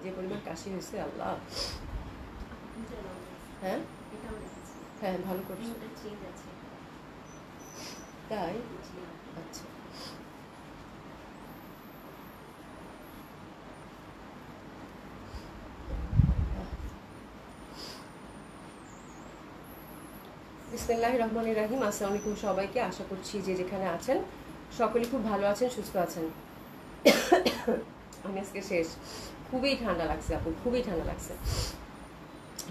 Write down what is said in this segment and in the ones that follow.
যে পরিমাণ কাশি হয়েছে আল্লাহ। হ্যাঁ হ্যাঁ ভালো করছো তাই? আচ্ছা বিসমিল্লাহির রহমানির রহিম। আসসালামু আলাইকুম সবাইকে। আশা করছি যে যেখানে আছেন সকলে খুব ভালো আছেন, সুস্থ আছেন। আমি আজকে শেষ, খুবই ঠান্ডা লাগছে আপু, খুবই ঠান্ডা লাগছে।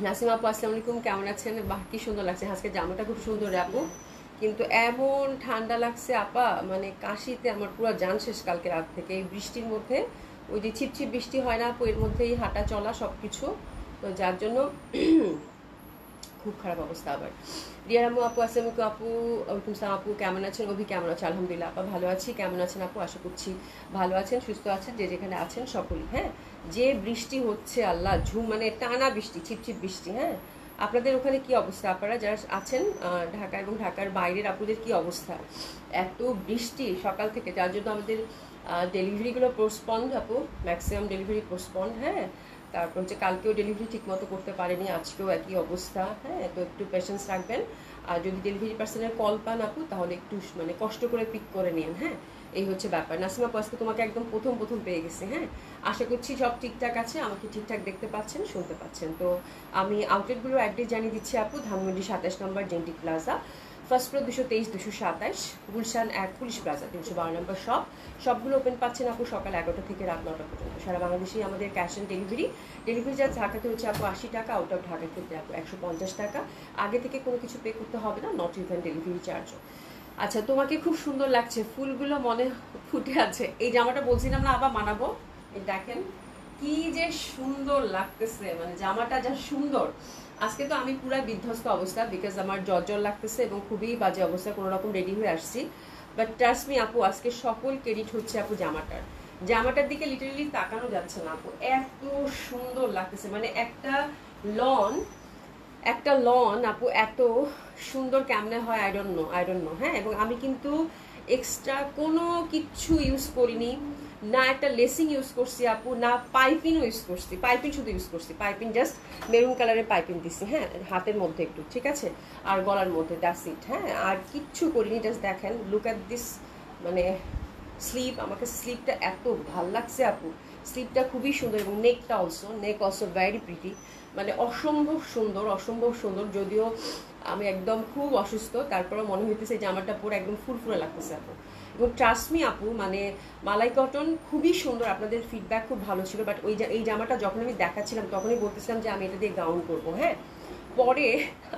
নাসিম আপু আসসালামু আলাইকুম, কেমন আছেন? বাহ কি সুন্দর লাগছে, আজকে জামাটা খুব সুন্দর আপু, কিন্তু এমন ঠান্ডা লাগছে আপা, মানে কাশিতে আমার পুরো জান শেষ কালকে রাত থেকে। এই বৃষ্টির মধ্যে, ওই যে ছিপছিপ বৃষ্টি হয় না আপু, এর মধ্যেই হাঁটা চলা সব কিছু, তো যার জন্য খুব খারাপ অবস্থা। আবার রিয়ার আম্মু আপু আসসালামু আপু, ওয়ালাইকুম সালাম আপু, কেমন আছেন? অভি কেমন আছে? আলহামদুলিল্লাহ আপা ভালো আছি। কেমন আছেন আপু? আশা করছি ভালো আছেন, সুস্থ আছেন, যে যেখানে আছেন সকলেই। হ্যাঁ, যে বৃষ্টি হচ্ছে আল্লাহ, ঝুম মানে টানা বৃষ্টি, ছিপছিপ বৃষ্টি। হ্যাঁ, আপনাদের ওখানে কি অবস্থা? আপনারা যারা আছেন ঢাকা এবং ঢাকার বাইরের আপনাদের কি অবস্থা? এত বৃষ্টি সকাল থেকে, যার জন্য আমাদের ডেলিভারিগুলো পোস্টপন্ড আপু, ম্যাক্সিমাম ডেলিভারি পোস্টপন্ড। হ্যাঁ, তারপর হচ্ছে কালকেও ডেলিভারি ঠিকমতো করতে পারেনি, আজকেও একই অবস্থা। হ্যাঁ, তো একটু পেশেন্স রাখবেন। আর যদি ডেলিভারি পার্সনের কল পান আপু, তাহলে একটু মানে কষ্ট করে পিক করে নিন। হ্যাঁ, এই হচ্ছে ব্যাপার। নাসিমা আপু আজকে তোমাকে একদম প্রথম প্রথম পেয়ে গেছি। হ্যাঁ, আশা করছি সব ঠিকঠাক আছে, আমাকে ঠিকঠাক দেখতে পাচ্ছেন, শুনতে পাচ্ছেন। তো আমি আউটলেটগুলো অ্যাড্রেস জানিয়ে দিচ্ছি আপু। ধানমন্ডি 27 নম্বর জেন্টি plaza, first floor 223 227, Gulshan 1 police plaza 312 নম্বর শপ। সবগুলো ওপেন পাচ্ছেন আপু সকাল 11টা থেকে রাত 9টা পর্যন্ত। সারা বাংলাদেশেই আমাদের cash on delivery. Delivery charge ঢাকাতে হচ্ছে আপু 80 টাকা, আউট অফ ঢাকার ক্ষেত্রে আপু 150 টাকা। আগে থেকে কোনো কিছু পে করতে হবে না, নট ইভেন ডেলিভারি চার্জও। আচ্ছা, তোমাকে খুব সুন্দর লাগছে, ফুলগুলো মনে ফুটে আছে। এই জামাটা বলছিলাম না আবার মানাবো, এই দেখেন কি যে সুন্দর লাগতেছে, মানে জামাটা যা সুন্দর। আজকে তো আমি পুরো বিধ্বস্ত অবস্থা, বিকজ আমার জ্বর জ্বর লাগতেছে এবং খুবই বাজে অবস্থা, কোনো রকম রেডি হয়ে আসছি। বাট ট্রাস্ট মি আপু, আজকে সকল ক্রেডিট হচ্ছে আপু জামাটার। জামাটার দিকে লিটারালি তাকানো যাচ্ছে না আপু, এত সুন্দর লাগতেছে। মানে লন একটা লন আপু এত সুন্দর কেমনে হয়, আই ডোন্ট নো। হ্যাঁ, এবং আমি কিন্তু এক্সট্রা কোনো কিচ্ছু ইউজ করিনি, না একটা লেসিং ইউজ করছি আপু, না পাইপিংও ইউজ করছি। পাইপিং শুধু ইউজ করছি, পাইপিং জাস্ট মেরুন কালারের পাইপিং দিছি। হ্যাঁ, হাতের মধ্যে একটু, ঠিক আছে, আর গলার মধ্যে, দ্যাটস ইট। হ্যাঁ, আর কিচ্ছু করিনি, জাস্ট দেখেন, লুক অ্যাট দিস। মানে স্লিপ, আমাকে স্লিপটা এত ভাল লাগছে আপু, স্লিপটা খুবই সুন্দর, এবং নেক অলসো ভেরি প্রিটি, মানে অসম্ভব সুন্দর, অসম্ভব সুন্দর। যদিও আমি একদম খুব অসুস্থ, তারপরেও মনে হইতেছে জামাটা পরে একদম ফুরফুরে লাগতেছে আপু। এবং ট্রাস্ট মি আপু, মানে মালাই কটন খুবই সুন্দর, আপনাদের ফিডব্যাক খুব ভালো ছিল। বাট এই জামাটা যখন আমি দেখাচ্ছিলাম তখনই বলতেছিলাম যে আমি এটা দিয়ে গাউন করবো। হ্যাঁ, পরে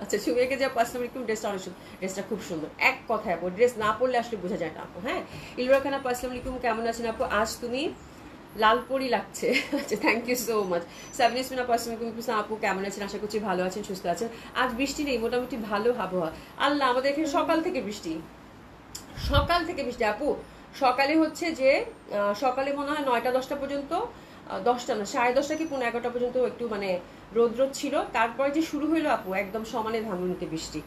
আচ্ছা সুমিয়াকে যা পার্সোনালি একটু ড্রেসটা অনেক সুন্দর, ড্রেসটা খুব সুন্দর। এক কথায় আপু, ড্রেস না পরলে আসলে বোঝা যায় না আপু। হ্যাঁ, ইলরা খান আপু আসসালামু আলাইকুম, কেমন আছেন আপু? আজ তুমি লালপরি লাগছে। আচ্ছা, thank you so much. Sabina আপু আসসালামু আলাইকুম আপু, কেমন আছেন? আশা করছি ভালো আছেন, সুস্থ আছেন। আজ বৃষ্টি নেই, মোটামুটি ভালো আবহাওয়া। আল্লাহ, আমাদের এখানে সকাল থেকে বৃষ্টি, সকাল থেকে বৃষ্টি আপু। সকালে হচ্ছে যে সকালে মনে হয় 9টা 10টা পর্যন্ত, 10টা না 10:30 কি 11টা পর্যন্ত একটু মানে রোদ ছিল, তারপরে যে শুরু হইলো আপু একদম সমানে ধানমন্ডিতে বৃষ্টি।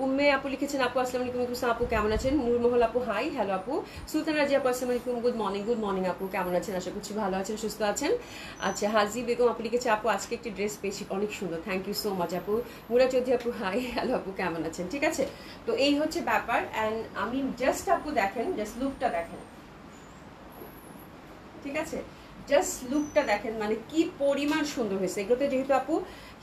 উম্মে আপু লিখেছেন আপু আসসালামু আলাইকুম আপু, কেমন আছেন? নূরমহল আপু হাই, হ্যালো আপু। সুলতান রাজি আপু আসসালামু আলাইকুম, গুড মর্নিং আপু, কেমন আছেন? আশা করছি ভালো আছেন, সুস্থ আছেন। আচ্ছা, হাজি বেগম আপু লিখেছে আপু আজকে একটি ড্রেস পেয়েছি, অনেক সুন্দর, থ্যাংক ইউ সো মাচ আপু। মুরা চৌধুরী আপু হাই, হ্যালো আপু, কেমন আছেন? ঠিক আছে, তো এই হচ্ছে ব্যাপার। অ্যান্ড আমি জাস্ট আপু দেখেন, জাস্ট লুকটা দেখেন, ঠিক আছে, জাস্ট লুকটা দেখেন, মানে কি পরিমাণ সুন্দর হয়েছে। এগুলোতে যেহেতু আপু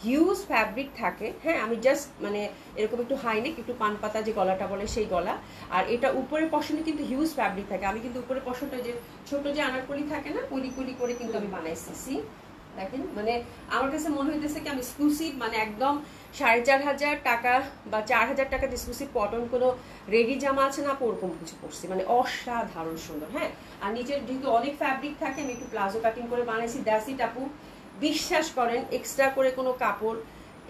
হিউজ ফ্যাব্রিক থাকে। হ্যাঁ, আমি জাস্ট মানে এরকম একটু হাই নেক, একটু পান পাতা যে গলাটা বলে সেই গলা, আর এটা উপরের পশনে কিন্তু হিউজ ফ্যাব্রিক থাকে। আমি কিন্তু উপরের পশনটা যে ছোট যে আনারকলি থাকে না, কুলি কুলি করে কিন্তু আমি বানাইছি। দেখেন, মানে আমার কাছে মনে হইতেছে কি আমি এক্সক্লুসিভ, মানে একদম 4,500 টাকা বা 4,000 টাকা এক্সক্লুসিভ কটন কোনো রেডি জামা আছে না, ওরকম কিছু পরছি, মানে অসাধারণ সুন্দর। হ্যাঁ, আর নিচের যেহেতু অনেক ফ্যাব্রিক থাকে, আমি একটু প্লাজো কাটিং করে বানাইছি, দ্যাটস ইট আপু। বিশ্বাস করেন, এক্সট্রা করে কোনো কাপড়,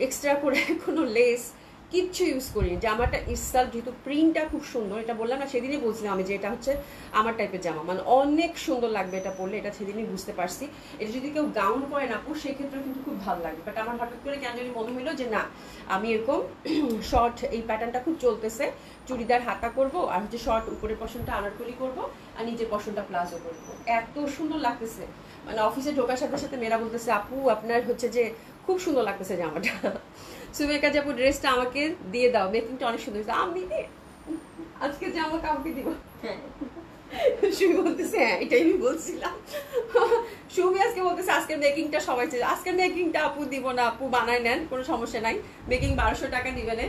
এক্সট্রা করে কোনো লেস কিচ্ছু ইউজ করিনি। জামাটা ইটসেলফ যেহেতু প্রিন্টটা খুব সুন্দর, এটা বললাম না, সেদিনই বলছিলাম আমি যে এটা হচ্ছে আমার টাইপের জামা, মানে অনেক সুন্দর লাগবে এটা পরলে, এটা সেদিনই বুঝতে পারছি। এটা যদি কেউ গাউন করে না আপু, সেক্ষেত্রে কিন্তু খুব ভালো লাগবে। বাট আমার হঠাৎ করে কেন জানি মনে হলো যে না, আমি এরকম শর্ট, এই প্যাটার্নটা খুব চলতেছে, চুড়িদার হাতা করব, আর হচ্ছে শর্ট উপরের পশনটা আনারকলি করব, আর নিজের পছন্দটা প্লাজো করবো। এত সুন্দর লাগতেছে, মানে অফিসে ঢোকার সাথে সাথে মেয়েরা বলতেছে আপু আপনার হচ্ছে যে খুব সুন্দর লাগতেছে জামাটা। সুমের কাছে আপু ড্রেসটা আমাকে দিয়ে দাও, মেকিংটা অনেক সুন্দর হয়েছে। আমি আজকে জামা কাউকে দিব? সুমি বলতেছে হ্যাঁ এটাই আমি বলছিলাম। সুমি আজকে বলতেছে আজকের মেকিংটা সবাই চাই, আজকের মেকিংটা আপু দিব না, আপু বানায় নেন, কোনো সমস্যা নাই, মেকিং 1200 টাকা নিবেন,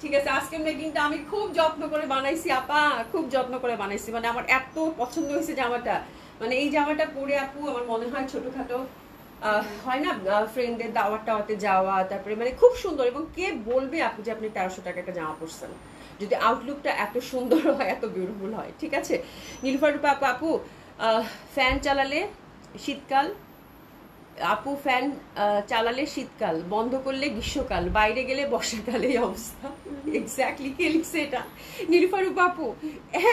ঠিক আছে। আজকের মেকিংটা আমি খুব যত্ন করে বানাইছি আপা, খুব যত্ন করে বানাইছি, মানে আমার এত পছন্দ হয়েছে জামাটা। মানে এই জামাটা পরে আপু আমার মনে হয় ছোটখাটো হয় না ফ্রেন্ডদের দাওয়াত টাওয়াতে যাওয়া, তারপরে মানে খুব সুন্দর। এবং কে বলবে আপু যে আপনি 1300 টাকা একটা জামা পরছেন, যদি আউটলুকটা এত সুন্দর হয়, এত বিউটিফুল হয়, ঠিক আছে। নীলুফার রূপা আপু, আপু ফ্যান চালালে শীতকাল, আপু ফ্যান চালালে শীতকাল, বন্ধ করলে গ্রীষ্মকাল, বাইরে গেলে বর্ষাকাল, এই অবস্থা। এক্স্যাক্টলি কে লিখছে এটা? নীলুফার রূপা আপু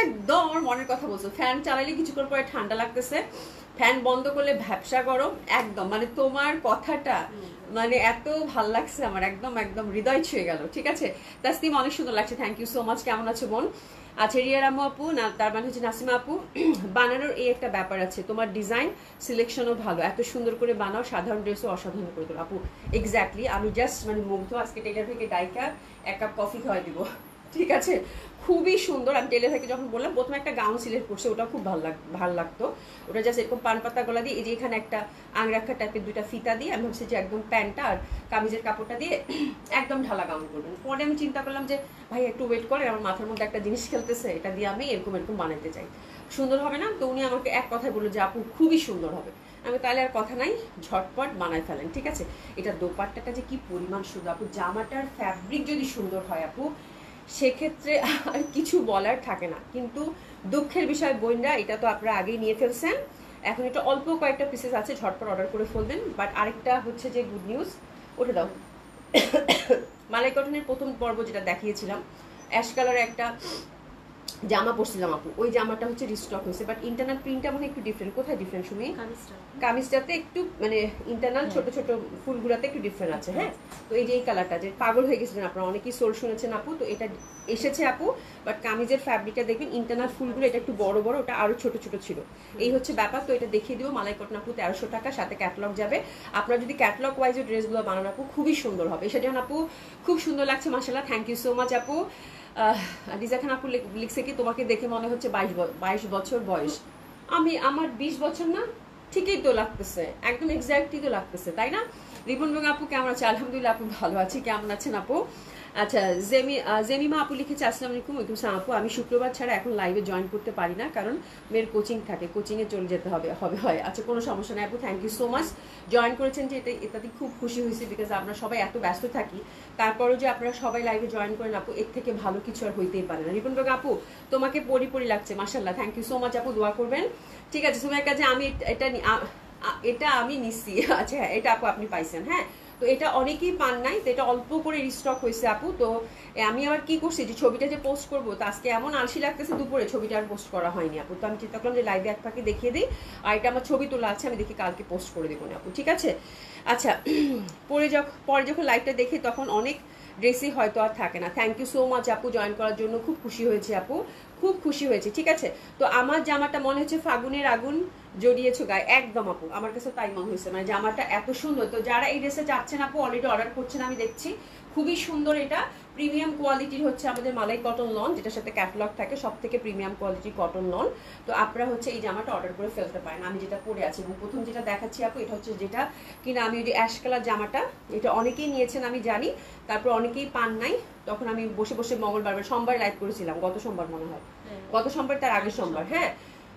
একদম আমার মনের কথা বলছো। ফ্যান চালালে কিছুক্ষণ পরে ঠান্ডা লাগতেছে, ফ্যান বন্ধ করলে ভ্যাপসা গরম, একদম মানে তোমার কথাটা মানে এত ভাল লাগছে আমার, একদম একদম হৃদয় ছুঁয়ে গেল, ঠিক আছে। তাসনিম অনেক সুন্দর লাগছে, থ্যাংক ইউ সো মাচ। কেমন আছো বোন? আচ্ছা রিয়ার আম্মু আপু, না তার মানে হচ্ছে নাসিমা আপু, বানানোর এই একটা ব্যাপার আছে, তোমার ডিজাইন সিলেকশনও ভালো, এত সুন্দর করে বানাও, সাধারণ ড্রেসও অসাধারণ করে তোলো আপু। এক্স্যাক্টলি আমি জাস্ট মানে মুগ্ধ, আজকে টেলার থেকে ডাইকা 1 কাপ কফি খাওয়াই দিব, ঠিক আছে। খুবই সুন্দর। আমি টেলার থেকে যখন বললাম প্রথমে একটা গাউন সিলেক্ট করছে, ওটা খুব ভালো লাগতো, ওটা জাস্ট এরকম পান পাতা গলা দিয়ে এই যে এখানে একটা আংরাক্ষা টাইপের 2টা ফিতা দিয়ে আমি ভাবছি যে একদম প্যান্টটা আর কামিজের কাপড়টা দিয়ে একদম ঢালা গাউন করবেন। পরে আমি চিন্তা করলাম যে ভাই একটু ওয়েট করেন, আমার মাথার মধ্যে একটা জিনিস খেলতেছে, এটা দিয়ে আমি এরকম এরকম বানাতে চাই, সুন্দর হবে না? তো উনি আমাকে এক কথায় বললো যে আপু খুবই সুন্দর হবে। আমি তাহলে আর কথা নাই, ঝটপট বানায় ফেলেন, ঠিক আছে। এটা দোপাট্টাটা যে কি পরিমাণ সুন্দর আপু, জামাটার ফ্যাব্রিক যদি সুন্দর হয় আপু সেক্ষেত্রে আর কিছু বলার থাকে না। কিন্তু দুঃখের বিষয় বোনরা, এটা তো আপনারা আগেই নিয়ে ফেলছেন, এখন এটা অল্প কয়েকটা পিসেস আছে, ঝটপট অর্ডার করে ফেলবেন। বাট আরেকটা হচ্ছে যে গুড নিউজ, ওটা দাও। মালাই কটনের প্রথম পর্ব যেটা দেখিয়েছিলাম, অ্যাশ কালারের একটা জামা পরছিলাম আপু, ওই জামাটা হচ্ছে রিস্টক হয়েছে, বাট ইন্টারনাল প্রিন্টটা মানে একটু ডিফারেন্ট। কোথায় ডিফারেন্ট শুনি? কামিজটাতে একটু মানে ইন্টারনাল ছোট ছোট ফুলগুলাতে একটু ডিফারেন্ট আছে, হ্যাঁ। তো এই যে এই কালারটা যে পাগল হয়ে গেছিলেন আপনারা, অনেকেই সোল শুনেছেন আপু, তো এটা এসেছে আপু। বাট কামিজের ফ্যাব্রিকটা দেখবেন ইন্টারনাল ফুলগুলো এটা একটু বড় বড়, ওটা আরো ছোট ছোট ছিল, এই হচ্ছে ব্যাপার। তো এটা দেখিয়ে দিব, মালাই কটন আপু 1300 টাকা, সাথে ক্যাটালগ যাবে। আপনারা যদি ক্যাটালগ ওয়াইজ ড্রেসগুলো বানান আপু খুবই সুন্দর হবে। সেটা আপু খুব সুন্দর লাগছে, মাশাআল্লাহ, থ্যাংক ইউ সো মাচ আপু। রিজা খান আপু লিখছে কি তোমাকে দেখে মনে হচ্ছে 22 বছর বয়স। আমার 20 বছর না, ঠিকই তো লাগতেছে, একদম এক্স্যাক্টলি তো লাগতেছে, তাই না? রিপন বেগম আপু কেমন আছে? আলহামদুলিল্লাহ আপু ভালো আছি, কেমন আছেন আপু? আচ্ছা জেমিমা আপু লিখেছে আসসালামু আলাইকুম। ওয়ালাইকুম আসসালাম আপু, আমি শুক্রবার ছাড়া এখন লাইভে জয়েন করতে পারি না, কারণ মেয়ের কোচিং থাকে, কোচিংয়ে চলে যেতে হবে হয়। আচ্ছা কোনো সমস্যা নেই আপু, thank you so much. Join করেছেন যে এটাতে খুব খুশি হয়েছি, বিকজ আমরা সবাই এত ব্যস্ত থাকি, তারপরও যে আপনারা সবাই লাইভে জয়েন করেন আপু, এর থেকে ভালো কিছু আর হইতেই পারে না। রিপন বেগম আপু তোমাকে পরি লাগছে, মাশাআল্লাহ, থ্যাংক ইউ সো মাচ আপু, দোয়া করবেন, ঠিক আছে। তোমার কাছে আমি এটা আমি নিচ্ছি, আচ্ছা হ্যাঁ এটা আপু আপনি পাইছেন, হ্যাঁ। তো এটা অনেকেই পান নাই, তো এটা অল্প করে রিস্টক হয়েছে আপু। তো আমি আবার কি করছি যে ছবিটা যে পোস্ট করবো, তো আজকে এমন আলসি লাগতেছে দুপুরে, ছবিটা আর পোস্ট করা হয়নি আপু। তো আমি চিন্তা করলাম যে লাইভে এক ফাঁকে দেখিয়ে দিই, আর এটা আমার ছবি তোলা আছে, আমি দেখি কালকে পোস্ট করে দেবো না আপু, ঠিক আছে। আচ্ছা পরে যখন লাইভটা দেখি তখন অনেক ড্রেসই হয়তো আর থাকে না। থ্যাংক ইউ সো মাচ আপু জয়েন করার জন্য, খুব খুশি হয়েছে আপু, খুব খুশি হয়েছে, ঠিক আছে। তো আমার জামাটা মনে হচ্ছে ফাগুনের আগুন জড়িয়েছো গায়ে, একদম আপু আমার কাছে তাই মনে হয়েছে, মানে জামাটা এত সুন্দর। তো যারা এই ড্রেসে চাচ্ছেন আপু অলরেডি অর্ডার করছেন, আমি দেখছি খুবই সুন্দর। এটা প্রিমিয়াম কোয়ালিটির হচ্ছে আমাদের মালাই কটন লন, যেটার সাথে ক্যাটালগ থাকে, সব থেকে প্রিমিয়াম কোয়ালিটির কটন লন। তো আপনারা হচ্ছে এই জামাটা অর্ডার করে ফেলতে পারেন। আমি যেটা পরে আছি এবং প্রথম যেটা দেখাচ্ছি আপু, এটা হচ্ছে যেটা কিনা আমি ওই যে অ্যাশ কালার জামাটা, এটা অনেকেই নিয়েছেন আমি জানি, তারপর অনেকেই পান নাই। তখন আমি বসে বসে মঙ্গলবার সোমবার লাইভ করেছিলাম, গত সোমবার মনে হয়, গত সোমবার তার আগের সোমবার, হ্যাঁ।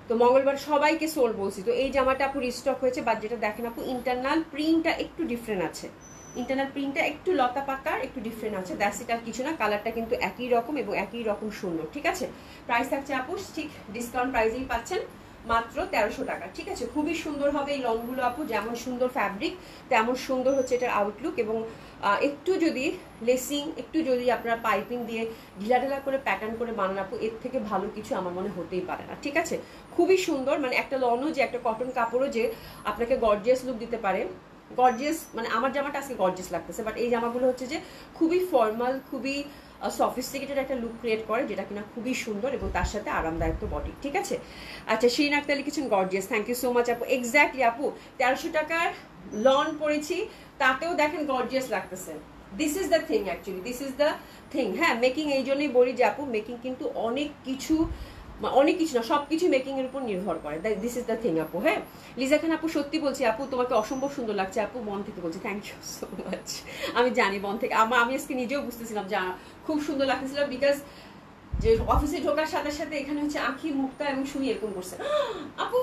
তো মঙ্গলবার সবাইকে সোল বলছি। তো এই জামাটা আপু রিস্টক হয়েছে, বাট যেটা দেখেন আপু ইন্টারনাল প্রিন্টটা একটু ডিফারেন্ট আছে, ইন্টারনাল প্রিন্টটা একটু লতা পাকার একটু ডিফারেন্ট আছে, দ্যাটস ইট, আর কিছু না। কালারটা কিন্তু একই রকম এবং একই রকম সুন্দর, ঠিক আছে। প্রাইস থাকছে আপু ঠিক ডিসকাউন্ট প্রাইসেই পাচ্ছেন, মাত্র 1300 টাকা, ঠিক আছে। খুবই সুন্দর হবে এই লনগুলো আপু, যেমন সুন্দর ফ্যাব্রিক তেমন সুন্দর হচ্ছে এটার আউটলুক। এবং একটু যদি লেসিং, একটু যদি আপনারা পাইপিং দিয়ে ঢিলাঢালা করে প্যাটার্ন করে বানান আপু, এর থেকে ভালো কিছু আমার মনে হতেই পারে না, ঠিক আছে। খুবই সুন্দর, মানে একটা লনও যে একটা কটন কাপড়ও যে আপনাকে গর্জিয়াস লুক দিতে পারে, গর্জিয়াস মানে আমার জামাটা আজকে গর্জিয়াস লাগতেছে, বাট এই জামাগুলো হচ্ছে যে খুবই ফর্মাল, খুবই সফিস্টিকেটেড একটা লুক ক্রিয়েট করে, যেটা কিনা খুবই সুন্দর এবং তার সাথে আরামদায়ক তো বডি। ঠিক আছে, আচ্ছা শিরিন আক্তার লিখেছেন gorgeous, thank you so much আপু। এক্স্যাক্টলি আপু, 1300 টাকার লন পরেছি, তাতেও দেখেন গর্জিয়াস লাগতেছে। This is the thing, actually this is the thing. হ্যাঁ, মেকিং এই জন্যই বলি যে আপু, মেকিং কিন্তু অনেক কিছু না, সবকিছু মেকিং এর উপর নির্ভর করে। দিস ইজ দ্য থিং আপু। হ্যাঁ, লিজা খান আপু সত্যি বলছি আপু, তোমাকে অসম্ভব সুন্দর লাগছে আপু, মন থেকে বলছি, থ্যাংক ইউ সো মাচ। আমি জানি মন থেকে, আমি আজকে নিজেও বুঝতেছিলাম যে খুব সুন্দর লাগতেছিল, বিকজ যে অফিসে ঢোকার সাথে সাথে এখানে হচ্ছে আঁখি মুক্তা এবং শুনি এরকম করছে, আপু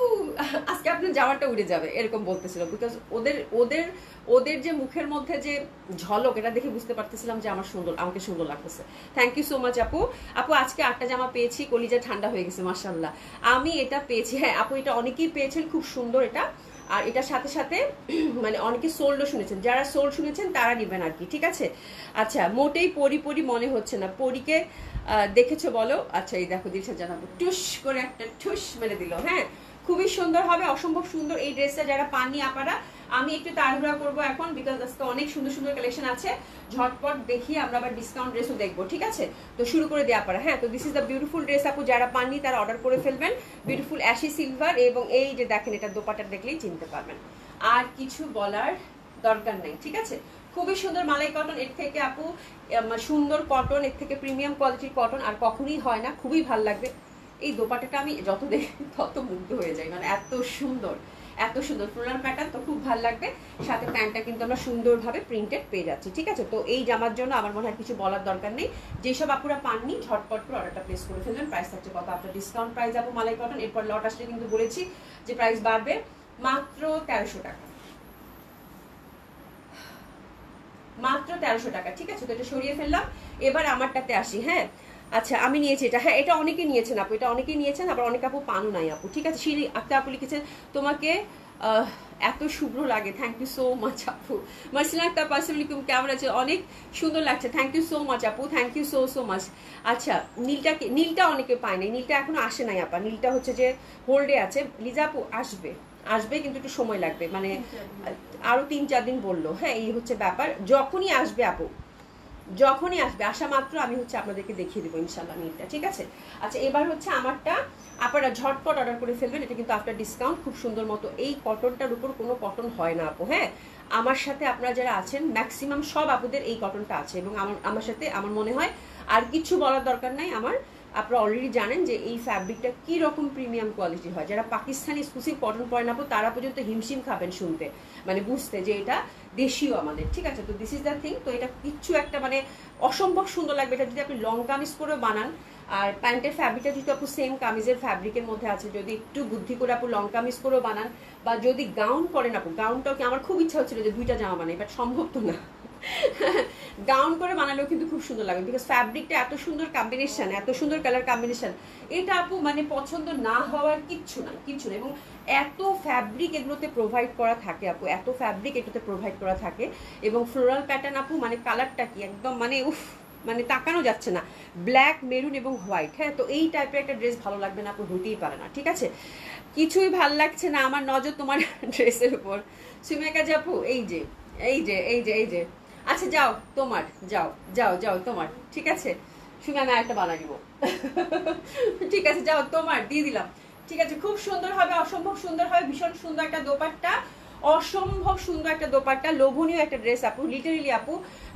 আজকে আপনার যাওয়ারটা উড়ে যাবে এরকম বলতেছিল, বিকজ ওদের ওদের ওদের যে মুখের মধ্যে যে ঝলক, এটা দেখে বুঝতে পারতেছিলাম যে আমাকে সুন্দর লাগতেছে। থ্যাংক ইউ সো মাচ আপু। আপু আজকে 8টা জামা পেয়েছি, কলিজা ঠান্ডা হয়ে গেছে মাশাআল্লাহ। আমি এটা পেয়েছি, হ্যাঁ আপু এটা অনেকেই পেয়েছেন, খুব সুন্দর এটা। আর এটার সাথে সাথে মানে অনেকে সোল্ডও শুনেছেন, যারা সোল্ড শুনেছেন তারা নেবেন আর কি। ঠিক আছে, আচ্ছা মোটেই পরি মনে হচ্ছে না, পরীকে দেখেছো বলো? আচ্ছা এই দেখো দিলশাদ জানাবো টুস করে একটা ঠুস মেরে দিল। হ্যাঁ, খুবই সুন্দর হবে, অসম্ভব সুন্দর এই ড্রেসটা। যারা পাননি আপারা, আমি একটু তাড়াহুড়া করবো এখন, বিকজ আজকে অনেক সুন্দর সুন্দর কালেকশন আছে, ঝটপট দেখিয়ে আমরা আবার ডিসকাউন্ট ড্রেসও দেখবো। ঠিক আছে, তো শুরু করে দেওয়া পারা। হ্যাঁ, তো this is the beautiful dress আপু, যারা পাননি তারা অর্ডার করে ফেলবেন। বিউটিফুল অ্যাশি সিলভার, এবং এই যে দেখেন এটা দোপাটা দেখলেই চিনতে পারবেন, আর কিছু বলার দরকার নেই। ঠিক আছে, খুবই সুন্দর মালাই কটন, এর থেকে আপু সুন্দর কটন, এর থেকে প্রিমিয়াম কোয়ালিটির কটন আর কখনই হয় না, খুবই ভালো লাগবে। এই দোপাটাটা আমি যত দেখি তত মুগ্ধ হয়ে যাই, মানে এত সুন্দর ফ্লোরাল প্যাটার্ন, তো খুব ভালো লাগবে। সাথে প্যান্টটা কিন্তু আমরা সুন্দরভাবে প্রিন্টেড পেয়ে যাচ্ছি। ঠিক আছে, তো এই জামার জন্য আমার মনে হয় কিছু বলার দরকার নেই, যেসব আপুরা পাননি ঝটপট করে অর্ডারটা প্লেস করে ফেলবেন। প্রাইস থাকছে কত? আপনার ডিসকাউন্ট প্রাইস আপু মালাই কটন, এরপর লট আসলে কিন্তু বলেছি যে প্রাইস বাড়বে, মাত্র 1300 টাকা, মাত্র 1300 টাকা। ঠিক আছে, তো এটা সরিয়ে ফেললাম, এবার আমারটাতে আসি। হ্যাঁ, আচ্ছা আমি নিয়েছি এটা, হ্যাঁ এটা অনেকে নিয়েছেন আপু, এটা অনেকেই নিয়েছেন, আবার অনেক আপু পানও নাই আপু। ঠিক আছে, শিরি আক্তার আপু লিখেছেন তোমাকে এত শুভ্র লাগে, থ্যাংক ইউ সো মাচ আপু। মার্সিনা আক্তার আসসালামু আলাইকুম, কেমন আছে? অনেক সুন্দর লাগছে, থ্যাংক ইউ সো মাচ আপু, থ্যাংক ইউ সো মাচ। আচ্ছা নীলটা অনেকে পায় নাই, নীলটা এখনো আসে নাই আপা, নীলটা হচ্ছে যে হোল্ডে আছে। লিজা আপু আসবে কিন্তু একটু সময় লাগবে, মানে আরো 3-4 দিন বললো। হ্যাঁ, এই হচ্ছে ব্যাপার, যখনই আসবে আপু, যখনই আসবে আসা মাত্র আমি হচ্ছে আপনাদেরকে দেখিয়ে দেবো ইনশাল্লাহ নীলটা। ঠিক আছে, আচ্ছা এবার হচ্ছে আমারটা, আপনারা ঝটপট অর্ডার করে ফেলবেন, এটা কিন্তু আফটার ডিসকাউন্ট খুব সুন্দর মতো। এই কটনটার উপর কোনো কটন হয় না আপু। হ্যাঁ, আমার সাথে আপনারা যারা আছেন ম্যাক্সিমাম সব আপুদের এই কটনটা আছে, এবং আমার সাথে আমার মনে হয় আর কিছু বলার দরকার নাই আমার। আপনারা অলরেডি জানেন যে এই ফ্যাব্রিকটা কি রকম প্রিমিয়াম কোয়ালিটি হয়। যারা পাকিস্তানি এক্সক্লুসিভ কটন পরে না, তারা পর্যন্ত হিমশিম খাবেন শুনতে, মানে বুঝতে যে এটা দেশীয় আমাদের। ঠিক আছে, তো দিস ইজ দ্য থিং। তো এটা কিচ্ছু একটা মানে অসম্ভব সুন্দর লাগবে, এটা যদি আপনি লং কামিজ করেও বানান, আর প্যান্টের ফ্যাব্রিকটা যদি আপু সেম কামিজের ফ্যাব্রিকের মধ্যে আছে, যদি একটু বুদ্ধি করে আপু লং কামিজ করেও বানান, বা যদি গাউন করেন আপু, গাউনটাও কি আমার খুব ইচ্ছা হচ্ছিল যে 2টা জামা বানাই, বাট সম্ভব তো না। গাউন করে বানালেও কিন্তু খুব সুন্দর লাগবে, বিকজ ফ্যাব্রিকটা এত সুন্দর কম্বিনেশন, এত সুন্দর কালার কম্বিনেশন, এটা আপু মানে পছন্দ না হওয়ার কিচ্ছু না। এবং এত ফ্যাব্রিক এগুলোতে প্রোভাইড করা থাকে আপু, এত ফ্যাব্রিক এগুলোতে প্রোভাইড করা থাকে, এবং ফ্লোরাল প্যাটার্ন আপু, মানে কালারটা কি একদম মানে উফ, মানে তাকানো যাচ্ছে না, ব্ল্যাক মেরুন এবং হোয়াইট। হ্যাঁ, তো এই টাইপের একটা ড্রেস ভালো লাগবে না আপু, হতেই পারে না। ঠিক আছে, কিছুই ভাল লাগছে না, আমার নজর তোমার ড্রেসের উপর। সুমেকা আপু এই যে আচ্ছা যাও তোমার, যাও তোমার। ঠিক আছে সুমি, আমি আরেকটা বানা নিব। ঠিক আছে, যাও তোমার দিয়ে দিলাম। ঠিক আছে, খুব সুন্দর হবে, অসম্ভব সুন্দর হবে, ভীষণ সুন্দর একটা দোপাট্টা, অসম্ভব সুন্দর একটা দোপাট্টা, লোভনীয় একটা ড্রেস আপু, লিটারেলি আপু।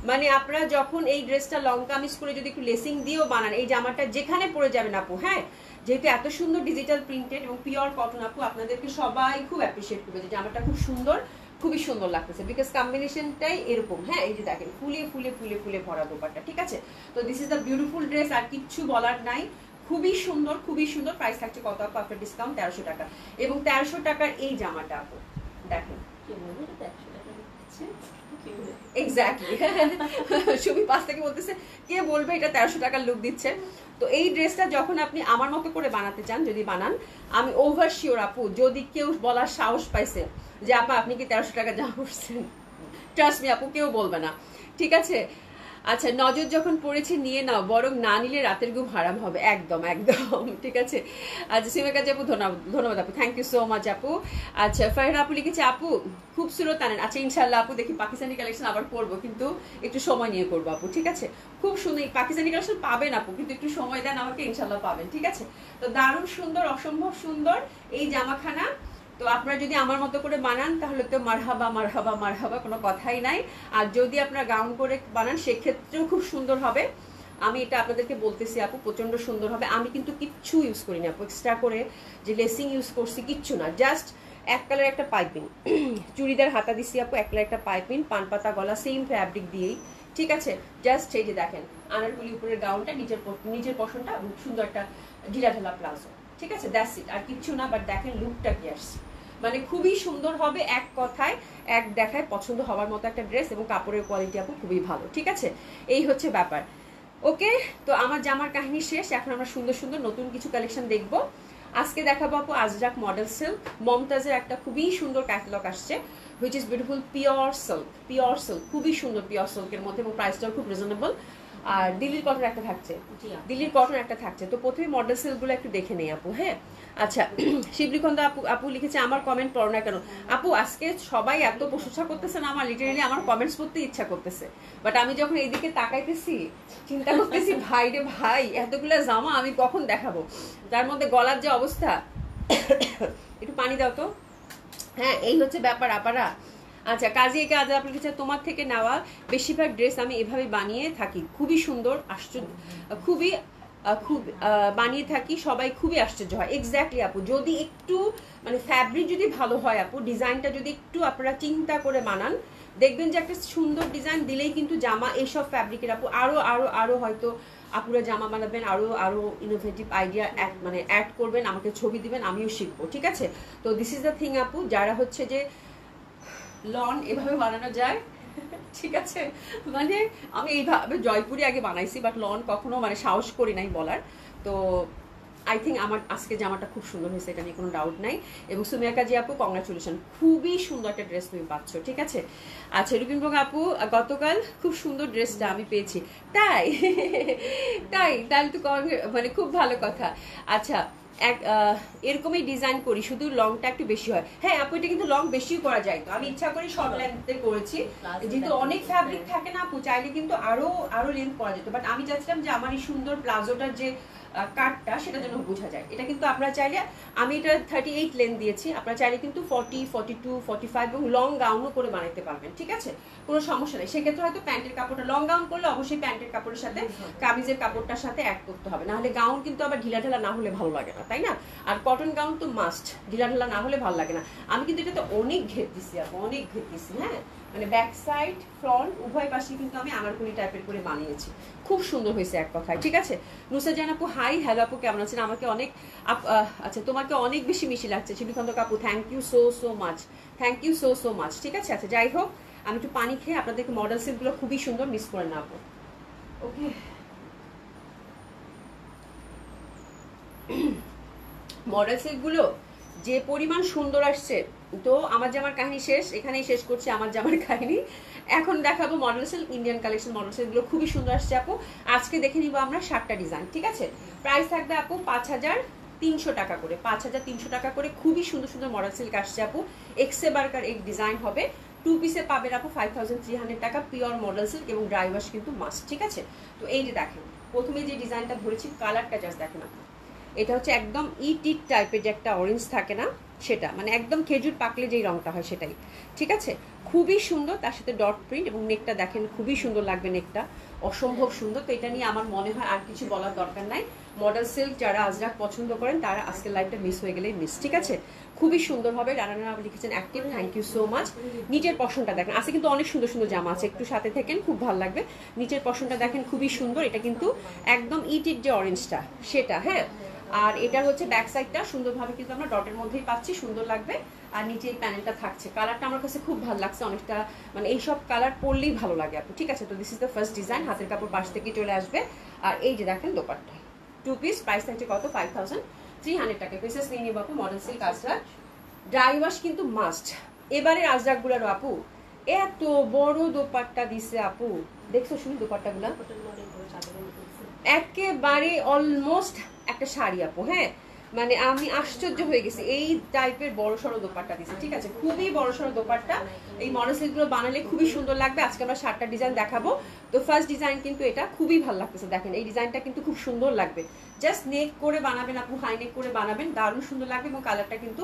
মানে আপনারা যখন এই ড্রেসটা লং কামিজ করে যদি একটু লেসিং দিয়েও বানান, এই জামাটা যেখানে পরে যাবেন আপু, হ্যাঁ যেহেতু এত সুন্দর ডিজিটাল প্রিন্টেড এবং পিওর কটন আপু, আপনাদেরকে সবাই খুব অ্যাপ্রিসিয়েট করবে যে জামাটা খুব সুন্দর, খুবই সুন্দর লাগতেছে, বিকজ কম্বিনেশনটাই এরকম। হ্যাঁ, এই যে দেখেন ফুলে ভরা দোপাট্টা। ঠিক আছে, তো this is the beautiful dress, আর কিচ্ছু বলার নাই, খুবই সুন্দর। প্রাইস থাকছে কত আপু আফটার ডিসকাউন্ট? 1300 টাকা। এবং 1300 টাকার এই জামাটা আপু দেখেন, এক্স্যাক্টলি সুমি পাশ থেকে বলতেছে কে বলবে এটা 1300 টাকার লুক দিচ্ছে। তো এই ড্রেসটা যখন আপনি আমার মতো করে বানাতে চান, যদি বানান, আমি ওভার শিওর আপু, যদি কেউ বলার সাহস পাইছে যে আপা আপনি কি 1300 টাকা জামা পড়ছেন, ট্রাস্ট মি আপু, কেউ বলবে না। ঠিক আছে, আচ্ছা, নজর যখন পড়েছে নিয়ে নাও, বরং না নিলে রাতের ঘুম হারাম হবে। একদম একদম ঠিক আছে। আচ্ছা সিমেকা আপু ধন্যবাদ আপু, থ্যাংক ইউ সো মাচ আপু। আচ্ছা ফাহিরা আপু লিখেছে আপু খুব সুরত আনেন। আচ্ছা ইনশাল্লাহ আপু, দেখি পাকিস্তানি কালেকশন আবার করবো, কিন্তু একটু সময় নিয়ে করবো আপু, ঠিক আছে। খুব সুন্দর পাকিস্তানি কালেকশন পাবেন আপু, কিন্তু একটু সময় দেন আমাকে, ইনশাল্লাহ পাবেন, ঠিক আছে। তো দারুণ সুন্দর, অসম্ভব সুন্দর এই জামাখানা। তো আপনারা যদি আমার মতো করে বানান তাহলে তো মারহাবা মারহাবা মারহাবা, কোনো কথাই নাই। আর যদি আপনারা গাউন করে বানান সেক্ষেত্রেও খুব সুন্দর হবে। আমি এটা আপনাদেরকে বলতেছি আপু, প্রচন্ড সুন্দর হবে। আমি কিন্তু কিচ্ছু ইউজ করি না আপু, এক্সট্রা করে যে লেসিং ইউজ করছি কিচ্ছু না, জাস্ট এক কালার একটা পাইপিং, চুড়িদার হাতা দিছি আপু, এক কালার একটা পাইপিং, পানপাতা গলা, সেম ফ্যাব্রিক দিয়েই, ঠিক আছে। জাস্ট এই যে দেখেন আনারকলি উপরের গাউনটা, নিচের পশনটা সুন্দর একটা ঢিলা ঢালা প্লাজো, ঠিক আছে, দ্যাটস ইট, আর কিচ্ছু না। বাট দেখেন লুকটা কি আসছে, মানে খুবই সুন্দর হবে, এক কথায় এক দেখায় পছন্দ হওয়ার মতো একটা ড্রেস, এবং কাপড়ের কোয়ালিটি আপু খুবই ভালো, ঠিক আছে। এই হচ্ছে ব্যাপার। ওকে, তো আমার জামার কাহিনী শেষ, এখন আমরা সুন্দর সুন্দর নতুন কিছু কালেকশন দেখব। আজকে দেখাবো আপু আজরাক মডেল সিল্ক, মমতাজের একটা খুবই সুন্দর ক্যাটালগ আসছে, which is beautiful pure silk, খুবই সুন্দর পিওর সিল্কের মধ্যে, এবং প্রাইসটাও খুব রিজনেবল। আর দিল্লির কটন একটা থাকছে, দিল্লির কটন একটা থাকছে। তো প্রথমে মডেল সিল্কগুলো একটু দেখে নেই আপু। হ্যাঁ আচ্ছা, শিবলিখন্দ আপু লিখেছে আমার কমেন্ট পড়ো না কেন। আপু আজকে সবাই এত প্রশংসা করতেছে না, আমার লিটারেলি আমার কমেন্টস পড়তে ইচ্ছা করতেছে, বাট আমি যখন এইদিকে তাকাইতেছি চিন্তা করতেছি ভাই রে ভাই, এতগুলো জামা আমি কখন দেখাবো, তার মধ্যে গলার যে অবস্থা। একটু পানি দাও তো। হ্যাঁ এই হচ্ছে ব্যাপার আপারা। আচ্ছা কাজী একে আজ আপনি কিছু তোমার থেকে নেওয়া বেশিরভাগ ড্রেস আমি এভাবে বানিয়ে থাকি, খুবই সুন্দর, আশ্চর্য, খুব বানিয়ে থাকি, সবাই খুবই আশ্চর্য হয়। এক্স্যাক্টলি আপু, যদি একটু মানে ফ্যাব্রিক যদি ভালো হয় আপু, ডিজাইনটা যদি একটু আপনারা চিন্তা করে বানান, দেখবেন যে একটা সুন্দর ডিজাইন দিলেই কিন্তু জামা এইসব ফ্যাব্রিকের আপু আরো আরো আরো হয়তো আপুরা জামা বানাবেন, আরো আরো ইনোভেটিভ আইডিয়া মানে অ্যাড করবেন, আমাকে ছবি দিবেন, আমিও শিখবো, ঠিক আছে। তো দিস ইজ দ্য থিং আপু, যারা হচ্ছে যে লন এভাবে বানানো যায়, ঠিক আছে, মানে আমি এইভাবে জয়পুরি আগে বানাইছি, বাট লন কখনো মানে সাহস করি নাই বলার। তো আই থিঙ্ক আমার আজকে জামাটা খুব সুন্দর হয়েছে, এটা নিয়ে কোনো ডাউট নাই। এবং সুমিয়া কাজী আপু কংগ্রাচুলেশন, খুবই সুন্দর একটা ড্রেস তুমি পাচ্ছ, ঠিক আছে। আচ্ছা রুবিন বঙ্গ আপু গতকাল খুব সুন্দর ড্রেসটা আমি পেয়েছি, তাই তাহলে তো মানে খুব ভালো কথা। আচ্ছা এরকমই ডিজাইন করি, শুধু লংটা একটু বেশি হয়। হ্যাঁ আপু এটা কিন্তু লং বেশিও করা যায়, তো আমি ইচ্ছা করি শর্ট লেন্থে করেছি, যেহেতু অনেক ফ্যাব্রিক থাকে না আপু, চাইলে কিন্তু আরো আরো লেন্থ করা যেত, বাট আমি চাচ্ছিলাম যে আমার এই সুন্দর প্লাজোটার যে কাটটা সেটা যেন বোঝা যায়। এটা কিন্তু আপনারা চাইলে, আমি এটা 38 লেন্থ দিয়েছি, আপনারা চাইলে কিন্তু 40, 42, 45 এবং লং গাউনও করে বানাতে পারবেন, ঠিক আছে, কোনো সমস্যা নেই। সেক্ষেত্রে হয়তো প্যান্টের কাপড়টা, লং গাউন করলে অবশ্যই প্যান্টের কাপড়ের সাথে কামিজের কাপড়টার সাথে অ্যাড করতে হবে, নাহলে গাউন কিন্তু আবার ঢিলা ঢালা না হলে ভালো লাগে না, তাই না। আর কটন গাউন তো মাস্ট, ঢিলা ঢালা না হলে ভালো লাগে না। আমি কিন্তু এটাতে অনেক ঘের দিছি আপু, অনেক ঘের দিছি, হ্যাঁ মানে ব্যাক সাইড ফ্রন্ট উভয় পাশে কিন্তু আমি আনারকলি টাইপের করে বানিয়েছি, খুব সুন্দর হয়েছে এক কথায়, ঠিক আছে। নুসা জান আপু হাই, হ্যালো আপু কেমন আছেন, আমাকে অনেক আচ্ছা তোমাকে অনেক বেশি মিশি লাগছে শিবিখন্দ আপু, thank you so much, thank you so much, ঠিক আছে। আচ্ছা যাই হোক, আমি একটু পানি খেয়ে আপনাদেরকে মডেল সিল্কগুলো খুবই সুন্দর, মিস করে না আপু। ওকে মডেল সিল্কগুলো যে পরিমাণ সুন্দর আসছে, তো আমার জামার কাহিনী শেষ, এখানেই শেষ করছি আমার জামার কাহিনী। এখন দেখাবো model silk, Indian collection model সিল্কগুলো খুবই সুন্দর আসছে আপু। আজকে দেখে নিব আমরা 7টা ডিজাইন, ঠিক আছে। প্রাইস থাকবে আপু 5300 টাকা করে, 5300 টাকা করে, খুবই সুন্দর সুন্দর মডেল সিল্ক আসছে আপু, এক্সে বার্কার এক ডিজাইন হবে, 2 পিসে পাবেন আপু 5300 টাকা, পিওর মডেল সিল্ক এবং ড্রাই ওয়াশ কিন্তু মাস্ট, ঠিক আছে। তো এই যে দেখেন প্রথমে যে ডিজাইনটা ধরেছি, কালারটা জাস্ট দেখেন আপু, এটা হচ্ছে একদম ইটিট টাইপের যে একটা অরেঞ্জ থাকে না, সেটা মানে একদম খেজুর পাকলে যেই রংটা হয় সেটাই, ঠিক আছে, খুবই সুন্দর। তার সাথে ডট প্রিন্ট এবং নেকটা দেখেন খুবই সুন্দর লাগবে, নেকটা অসম্ভব সুন্দর। তো এটা নিয়ে আমার মনে হয় আর কিছু বলার দরকার নাই। মডেল সিল্ক যারা আজরাক পছন্দ করেন তারা আজকের লাইভটা মিস হয়ে গেলেই মিস, ঠিক আছে। খুবই সুন্দর হবে, রানা লিখেছেন active, thank you so much. নিচের পশনটা দেখেন, আজকে কিন্তু অনেক সুন্দর সুন্দর জামা আছে, একটু সাথে থাকেন, খুব ভালো লাগবে। নিচের পশনটা দেখেন খুবই সুন্দর, এটা কিন্তু একদম ইটিট যে অরেঞ্জটা সেটা, হ্যাঁ। আর এটা হচ্ছে ব্যাক সাইডটা সুন্দরভাবে কিন্তু আমরা ডটের মধ্যেই পাচ্ছি, সুন্দর লাগবে। আর নিচে এই প্যানেলটা থাকছে, কালারটা আমার কাছে খুব ভালো লাগছে, অনেকটা মানে এইসব কালার পরলেই ভালো লাগে আপু, ঠিক আছে। তো this is the first design, হাতের কাপড় পাশ থেকে চলে আসবে। আর এই যে দেখেন দোপাট্টা 2 পিস, প্রাইস থাকছে কত 5300 টাকা, পিসেস নিয়ে নিব আপু। Model silk Ajrak, dry wash কিন্তু মাস্ট। এবারের আজরাকগুলোর আপু এত বড় দোপাট্টা দিছে আপু, দেখছো শুনি দোপাট্টাগুলা একেবারে অলমোস্ট একটা শাড়ি আপু। হ্যাঁ মানে আমি আশ্চর্য হয়ে গেছি, এই টাইপের বড় সড়ো দোপাট্টা দিছে, ঠিক আছে, খুবই বড় সড়ো দোপাট্টা। এই মডেল সেটগুলো বানালে খুবই সুন্দর লাগবে। আজকে আমরা 7টা ডিজাইন দেখাবো। তো ফার্স্ট ডিজাইন কিন্তু এটা খুবই ভালো লাগতেছে, দেখেন এই ডিজাইনটা কিন্তু খুব সুন্দর লাগবে। জাস্ট নেক করে বানাবেন আপু, হাই নেক করে বানাবেন, দারুণ সুন্দর লাগবে এবং কালারটা কিন্তু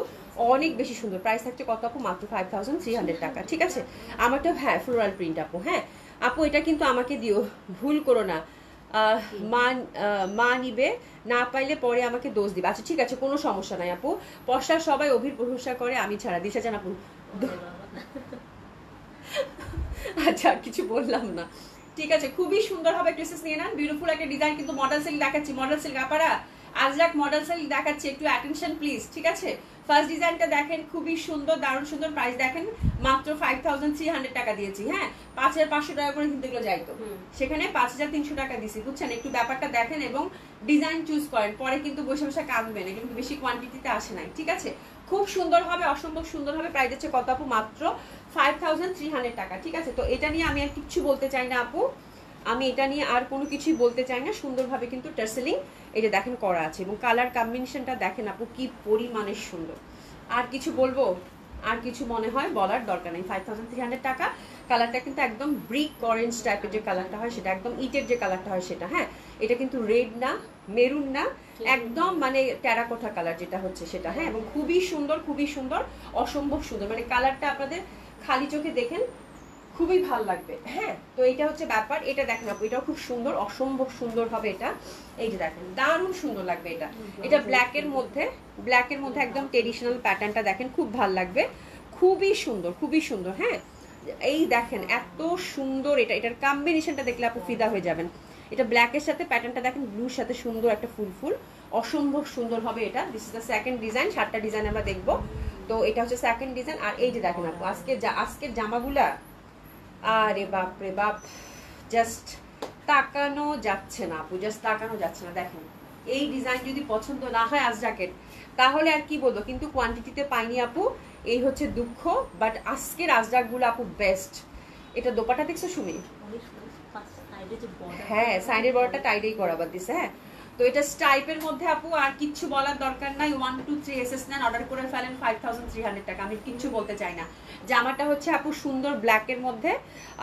অনেক বেশি সুন্দর। প্রাইস থাকছে কত আপু? মাত্র 5300 টাকা, ঠিক আছে। আমারটা হ্যাঁ ফ্লোরাল প্রিন্ট আপু। হ্যাঁ আপু এটা কিন্তু আমাকে দিও, ভুল করো না। মা নিবে, না পাইলে পরে আমাকে দোষ দিবে। আচ্ছা ঠিক আছে, কোনো সমস্যা নাই আপু। পশা সবাই অভির প্রশংসা করে, আমি ছাড়া। দিশা জান আপু আচ্ছা কিছু বললাম না, ঠিক আছে। খুবই সুন্দর হবে, ড্রেসেস নিয়ে নেন। বিউটিফুল একটা ডিজাইন, কিন্তু মডেল সিল্ক দেখাচ্ছি, মডেল সিল্ক আপারা আজরাক মডেল সিল্ক দেখাচ্ছি, একটু অ্যাটেনশন প্লিজ, ঠিক আছে। ফার্স্ট ডিজাইনটা দেখেন, খুবই সুন্দর, দারুণ সুন্দর। প্রাইস দেখেন মাত্র 5300 টাকা দিয়েছি। হ্যাঁ 5500 টাকা করে কিন্তু এগুলো যাইতো, সেখানে 5300 টাকা দিছি, বুঝছেন। একটু ব্যাপারটা দেখেন এবং ডিজাইন চুজ করেন, পরে কিন্তু বসে বসে কাঁদবেন, এটা কিন্তু বেশি কোয়ান্টিটিতে আসে নাই, ঠিক আছে। খুব সুন্দর হবে, অসম্ভব সুন্দর হবে। প্রাইস হচ্ছে কত আপু? মাত্র 5300 টাকা, ঠিক আছে। তো এটা নিয়ে আমি আর কিচ্ছু বলতে চাই না আপু, আমি এটা নিয়ে আর কোনো কিছুই বলতে চাই না। সুন্দরভাবে কিন্তু টার্সেলিং এটা দেখেন করা আছে এবং কালার কম্বিনেশনটা দেখেন আপু কি পরিমাণের সুন্দর। আর কিছু বলবো? আর কিছু মনে হয় বলার দরকার নেই। 5300 টাকা। কালারটা কিন্তু একদম ব্রিক অরেঞ্জ টাইপের যে কালারটা হয় সেটা, একদম ইটের যে কালারটা হয় সেটা। হ্যাঁ এটা কিন্তু রেড না, মেরুন না, একদম মানে টেরাকোটা কালার যেটা হচ্ছে সেটা। হ্যাঁ এবং খুবই সুন্দর, খুবই সুন্দর, অসম্ভব সুন্দর। মানে কালারটা আপনাদের খালি চোখে দেখেন খুবই ভালো লাগবে। হ্যাঁ তো এটা হচ্ছে ব্যাপার। এটা দেখেন আপু, এটাও খুব সুন্দর, অসম্ভব সুন্দর হবে এটা। এই যে দেখেন দারুণ সুন্দর লাগবে এটা। এটা ব্ল্যাকের মধ্যে, ব্ল্যাকের মধ্যে একদম ট্রেডিশনাল প্যাটার্নটা দেখেন, খুব ভালো লাগবে, খুবই সুন্দর, খুবই সুন্দর। হ্যাঁ এই দেখেন এত সুন্দর এটা, এটার কম্বিনেশনটা দেখলে আপু ফিদা হয়ে যাবেন। এটা ব্ল্যাকের সাথে প্যাটার্নটা দেখেন, ব্লুর সাথে সুন্দর একটা ফুল ফুল, অসম্ভব সুন্দর হবে এটা। This is the second design, 7টা ডিজাইন আমরা দেখবো। তো এটা হচ্ছে সেকেন্ড ডিজাইন। আর এই যে দেখেন আপু আজকের জামাগুলা, আরে বাপ রে বাপ, জাস্ট তাকানো যাচ্ছে না আপু, জাস্ট তাকানো যাচ্ছে না। দেখেন এই ডিজাইন যদি পছন্দ না হয় আজরাকের, তাহলে আর কি বলবো, কিন্তু কোয়ান্টিটিতে পাইনি আপু, এই হচ্ছে দুঃখ। বাট আজকের আজরাকগুলো আপু বেস্ট। এটা দোপাটা দেখছো সুমি? হ্যাঁ সাইডের বড়টা টাইডেই করাবার দিছে। হ্যাঁ তো এটা স্টাইপের মধ্যে আপু, আর কিচ্ছু বলার দরকার নাই। 1 2 3 এসএস নেন, অর্ডার করে ফেলেন 5300 টাকা। আমি কিচ্ছু বলতে চাই না। জামাটা হচ্ছে আপু সুন্দর ব্ল্যাকের মধ্যে,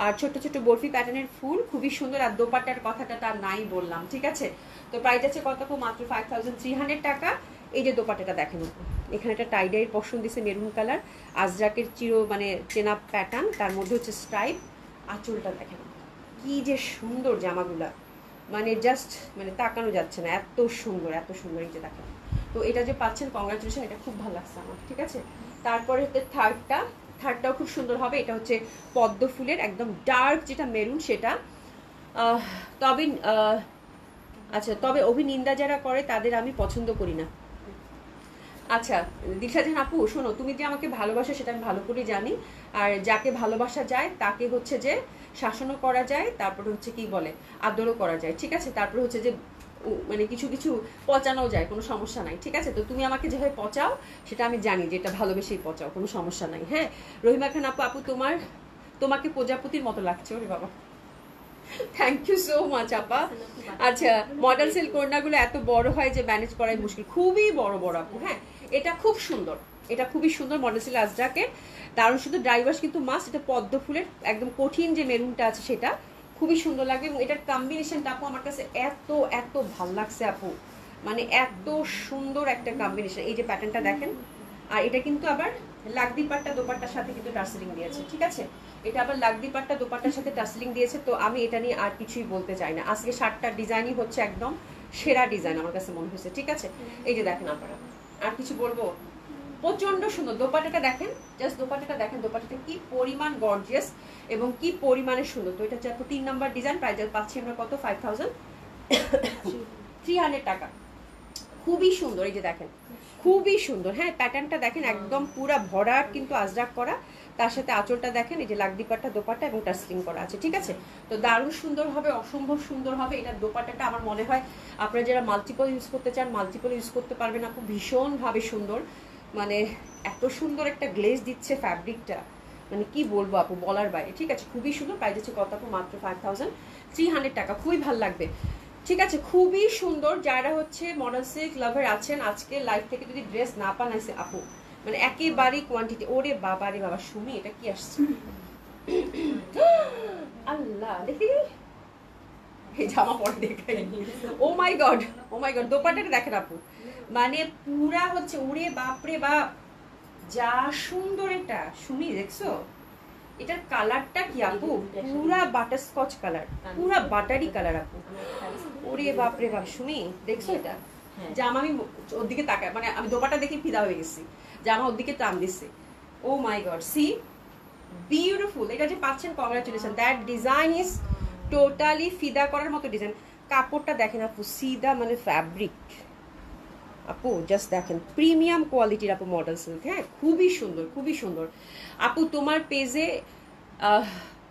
আর ছোট ছোট বরফি প্যাটার্নের ফুল, খুবই সুন্দর। আর দোপাট্টার কথাটা তার নাই বললাম, ঠিক আছে। তো প্রাইস আছে কত আপু? মাত্র 5300 টাকা। এই যে দোপাট্টাটা দেখেন আপু, এখানে একটা টাইডাইয়ের পশন দিছে মেরুন কালার, আজরাকের মানে চেনা প্যাটার্ন, তার মধ্যে হচ্ছে স্ট্রাইপ। আঁচলটা দেখেন কি যে সুন্দর জামাগুলা, মানে জাস্ট মানে তাকানো যাচ্ছে না, এত সুন্দর, এত সুন্দর। এই যে দেখেন, তো এটা যে পাচ্ছেন কংগ্রাচুলেশন, এটা খুব ভালো লাগছে আমার, ঠিক আছে। তারপরে হচ্ছে থার্ডটাও খুব সুন্দর হবে। এটা হচ্ছে পদ্ম ফুলের একদম ডার্ক যেটা মেরুন সেটা। তবে আচ্ছা, তবে অভিনিন্দা যারা করে তাদের আমি পছন্দ করি না। আচ্ছা দিশা জান আপু শোনো, তুমি যে আমাকে ভালোবাসো সেটা আমি ভালো করে জানি। আর যাকে ভালোবাসা যায় তাকে হচ্ছে যে শাসনও করা যায়, তারপরে হচ্ছে কি বলে আদরও করা যায়, ঠিক আছে। তারপরে হচ্ছে যে মানে কিছু কিছু পচানো যায়, কোনো সমস্যা নাই, ঠিক আছে। তো তুমি আমাকে যেভাবে পচাও সেটা আমি জানি যে এটা ভালোবেসেই পচাও, কোনো সমস্যা নাই। হ্যাঁ রহিমা খান আপু, আপু তোমাকে প্রজাপতির মতো লাগছে। ওরে বাবা, থ্যাংক ইউ সো মাচ আপা। আচ্ছা মডেল সিল্ক ওড়নাগুলো এত বড় হয় যে ম্যানেজ করাই মুশকিল, খুবই বড় বড় আপু। হ্যাঁ এটা খুব সুন্দর, এটা খুবই সুন্দর মডেল সিল্ক আজরাকে, দারুণ সুন্দর। ড্রাইভার্স কিন্তু মাস্ট। এটা পদ্ম ফুলের একদম কঠিন যে মেরুনটা আছে সেটা খুবই সুন্দর লাগবে। এবং এটার কম্বিনেশনটা আপু আমার কাছে এত এত ভাল লাগছে আপু, মানে এত সুন্দর একটা কম্বিনেশন। এই যে প্যাটার্নটা দেখেন, আর এটা কিন্তু আবার লাগদি পাট্টা দোপাট্টার সাথে কিন্তু টার্সেলিং দিয়েছে, ঠিক আছে। এটা আবার লাগদি পাট্টা দোপাট্টার সাথে টার্সেলিং দিয়েছে। তো আমি এটা নিয়ে আর কিছুই বলতে চাই না। আজকে 7টা ডিজাইনই হচ্ছে একদম সেরা ডিজাইন আমার কাছে মনে হয়েছে, ঠিক আছে। এই যে দেখেন আপনারা, আর কিছু বলবো? প্রচন্ড সুন্দর দোপাট্টাটা দেখেন, জাস্ট দোপাট্টাটা দেখেন, দোপাট্টাটা কি পরিমাণ গর্জিয়াস এবং কি পরিমাণে সুন্দর। তো এটা হচ্ছে 3 নাম্বার ডিজাইন। প্রাইস পাচ্ছি আমরা কত? 5300 টাকা। খুবই সুন্দর, এই যে দেখেন খুবই সুন্দর। হ্যাঁ প্যাটার্নটা দেখেন একদম পুরা ভরাট কিন্তু আজরাক করা, তার সাথে আঁচলটা দেখেন, এই যে লাগদি পাট্টা দোপাট্টা এবং টার্সলিং করা আছে, ঠিক আছে। তো দারুণ সুন্দর হবে, অসম্ভব সুন্দর হবে। এটা দোপাট্টাটা আমার মনে হয় আপনারা যারা মাল্টিপল ইউজ করতে চান মাল্টিপল ইউজ করতে পারবেন আপু, ভীষণভাবে সুন্দর। মানে এত সুন্দর একটা গ্লেজ দিচ্ছে ফ্যাব্রিকটা, মানে কি বলবো আপু, বলার বাইরে। ঠিক আছে, খুবই সুন্দর। প্রাইস আছে কত আপু? মাত্র 5300 টাকা। খুবই ভালো লাগবে। ঠিক আছে, খুবই সুন্দর। যারা হচ্ছে মডেল সিল্ক লাভার আছেন, আজকে লাইভ থেকে যদি ড্রেস না পান আছে আপু, মানে একেবারেই কোয়ান্টিটি। ওরে বাবা রে বাবা, সুমি এটা কি আসছে? আল্লাহ, দেখি এই জামা পরে দেখাই। ও my God, oh my god, দোপাট্টাটা দেখেন আপু, মানে পুরা হচ্ছে, ওরে বাপরে বাপ, যা সুন্দর এটা। সুমি দেখছো এটার কালারটা কি আপু? পুরা বাটারস্কচ কালার, পুরা বাটারি কালার আপু। ওরে বাপরে বাপ, সুমি দেখছো এটা? জামা আমি ওর দিকে তাকাই, মানে আমি দোপাট্টা দেখে ফিদা হয়ে গেছি, জামা ওর দিকে টান দিচ্ছে। Oh my God, see beautiful. এটা যে পাচ্ছেন, congratulation. That design is totally ফিদা করার মতো ডিজাইন। কাপড়টা দেখেন আপু, সিদা মানে ফ্যাব্রিক আপু, জাস্ট দেখেন প্রিমিয়াম কোয়ালিটির আপু মডেল সিল্ক। হ্যাঁ, খুবই সুন্দর, খুবই সুন্দর আপু। তোমার পেজে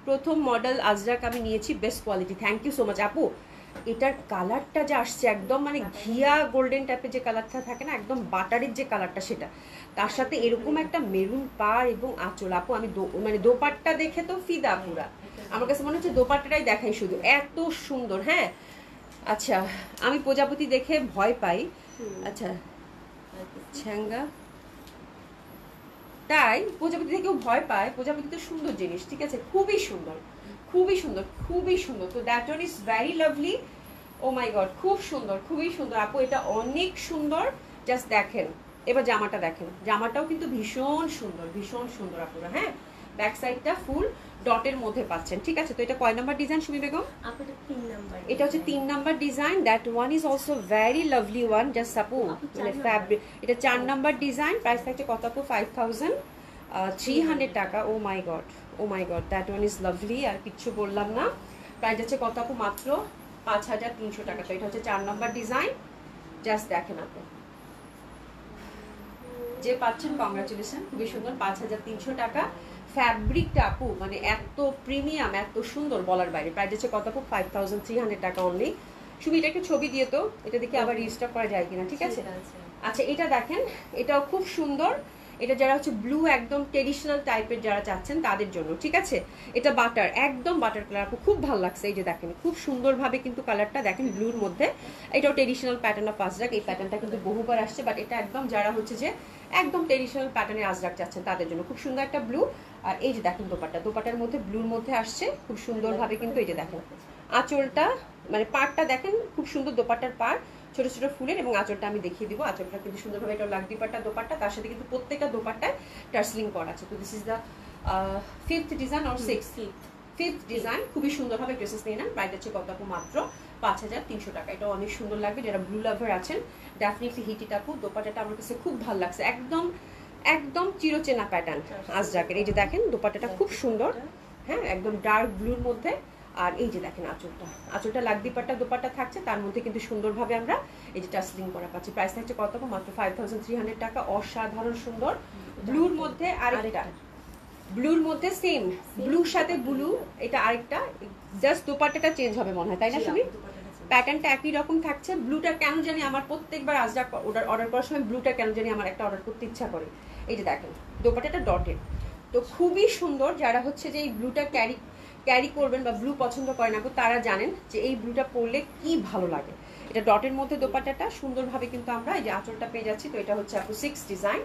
প্রথম মডেল আজরাক আমি নিয়েছি, best quality. Thank you so much আপু। এটার কালারটা যে আসছে একদম মানে ঘিয়া গোল্ডেন টাইপের যে কালারটা থাকে না, একদম বাটারের যে কালারটা, সেটা তার সাথে এরকম একটা মেরুন পাড় এবং আঁচল আপু। আমি মানে দোপাট্টা দেখে তো ফিদা পুরা। আমার কাছে মনে হচ্ছে দোপাট্টাটাই দেখাই শুধু, এত সুন্দর। হ্যাঁ, আচ্ছা, আমি প্রজাপতি দেখে ভয় পাই। আচ্ছা, ছ্যাঙ্গা, তাই প্রজাপতি থেকেও ভয় পায়? প্রজাপতি তো সুন্দর জিনিস। ঠিক আছে, খুবই সুন্দর, খুবই সুন্দর, খুবই সুন্দর। তো that one is very lovely. Oh my god, খুব সুন্দর, খুবই সুন্দর আপু, এটা অনেক সুন্দর। জাস্ট দেখেন, এবার জামাটা দেখেন, জামাটাও কিন্তু ভীষণ সুন্দর, ভীষণ সুন্দর আপুরা। হ্যাঁ, ব্যাক সাইডটা ফুল ডটের মধ্যে পাচ্ছেন। ঠিক আছে, তো এটা কয় নাম্বার ডিজাইন সুমি বেগম? এটা হচ্ছে 3 number design. That one is also very lovely one. Just আপু মানে ফ্যাব্রিক, এটা 4 নাম্বার ডিজাইন। প্রাইস থাকছে কত আপু? 5300 টাকা। Oh my God, oh my God, that one is lovely. আর কিচ্ছু বললাম না। প্রাইস আছে কত আপু? মাত্র 5300 টাকা। তো এটা হচ্ছে 4 নাম্বার ডিজাইন। জাস্ট দেখেন আপু, যে পাচ্ছেন কংগ্রাচুলেশন, খুবই সুন্দর। 5300 টাকা। ফ্যাব্রিকটা আপু মানে এত প্রিমিয়াম, এত সুন্দর, বলার বাইরে। প্রাইস আছে কত আপু? 5300 টাকা অনলি। শুধু এটা একটা ছবি দিয়ে তো, এটা দেখে আবার রিস্টক করা যায় কিনা। ঠিক আছে, আচ্ছা, এটা দেখেন, এটাও খুব সুন্দর। এটা যারা হচ্ছে ব্লু একদম ট্রেডিশনাল টাইপের যারা চাচ্ছেন তাদের জন্য। ঠিক আছে, এটা বাটার, একদম বাটার কালার আপু, খুব ভালো লাগছে। এই যে দেখেন, খুব সুন্দরভাবে কিন্তু কালারটা দেখেন ব্লুর মধ্যে। এটাও ট্রেডিশনাল প্যাটার্ন অফ আজরাক। এই প্যাটার্নটা কিন্তু বহুবার আসছে, বাট এটা একদম যারা হচ্ছে যে একদম ট্রেডিশনাল প্যাটার্নের আজরাক চাচ্ছেন তাদের জন্য খুব সুন্দর একটা ব্লু। আর এই যে দেখেন দোপাট্টা, দোপাট্টার মধ্যে ব্লুর মধ্যে আসছে খুব সুন্দরভাবে কিন্তু। এই যে দেখেন আঁচলটা, মানে পাড়টা দেখেন, খুব সুন্দর দোপাট্টার পাড়, ছোট ছোট ফুলের। এবং আঁচলটা আমি দেখিয়ে দিব, আঁচলটা কিন্তু সুন্দরভাবে, এটা লাগদি পাট্টা দোপাট্টা, তার সাথে কিন্তু প্রত্যেকটা দোপাট্টায় টার্সলিং করা আছে। তো this is the 5th design or 5th design. খুবই সুন্দরভাবে ড্রেসেস নিয়ে নেন। প্রাইস হচ্ছে কত আপু? মাত্র 5300 টাকা। এটা অনেক সুন্দর লাগবে। যারা ব্লু লাভার আছেন ডেফিনেটলি হিট ইট আপু। দোপাট্টাটা আমার কাছে খুব ভালো লাগছে, একদম একদম চিরচেনা প্যাটার্ন আজরাকের। এই যে দেখেন দোপাট্টাটা খুব সুন্দর। হ্যাঁ, একদম ডার্ক ব্লুর মধ্যে। আর এই যে দেখেন আঁচলটা, আঁচলটা লাগদি পাট্টা দোপাট্টা থাকছে, তার মধ্যে কিন্তু সুন্দরভাবে আমরা এই যে টাসলিং করা পাচ্ছি। প্রাইস থাকছে কত? মাত্র 5300 টাকা। অসাধারণ সুন্দর ব্লুর মধ্যে। আরেকটা ব্লুর মধ্যে সেম ব্লুর সাথে ব্লু, এটা আরেকটা, জাস্ট দোপাট্টাটা চেঞ্জ হবে মনে হয়, তাই না সুমি? প্যাটার্নটা একই রকম থাকছে। ব্লুটা কেন জানি আমার প্রত্যেকবার আজরাক অর্ডার করার সময় ব্লুটা কেন জানি আমার একটা অর্ডার করতে ইচ্ছা করে। এই যে দেখেন দোপাট্টাটা ডটেড, তো খুবই সুন্দর। যারা হচ্ছে যে এই ব্লুটা ক্যারি করবেন বা ব্লু পছন্দ করেন আপু, তারা জানেন যে এই ব্লুটা পরলে কি ভালো লাগে। এটা ডটের মধ্যে দোপাট্টাটা সুন্দরভাবে কিন্তু আমরা এই যে আঁচলটা পেয়ে যাচ্ছি। তো এটা হচ্ছে আপু 6 ডিজাইন,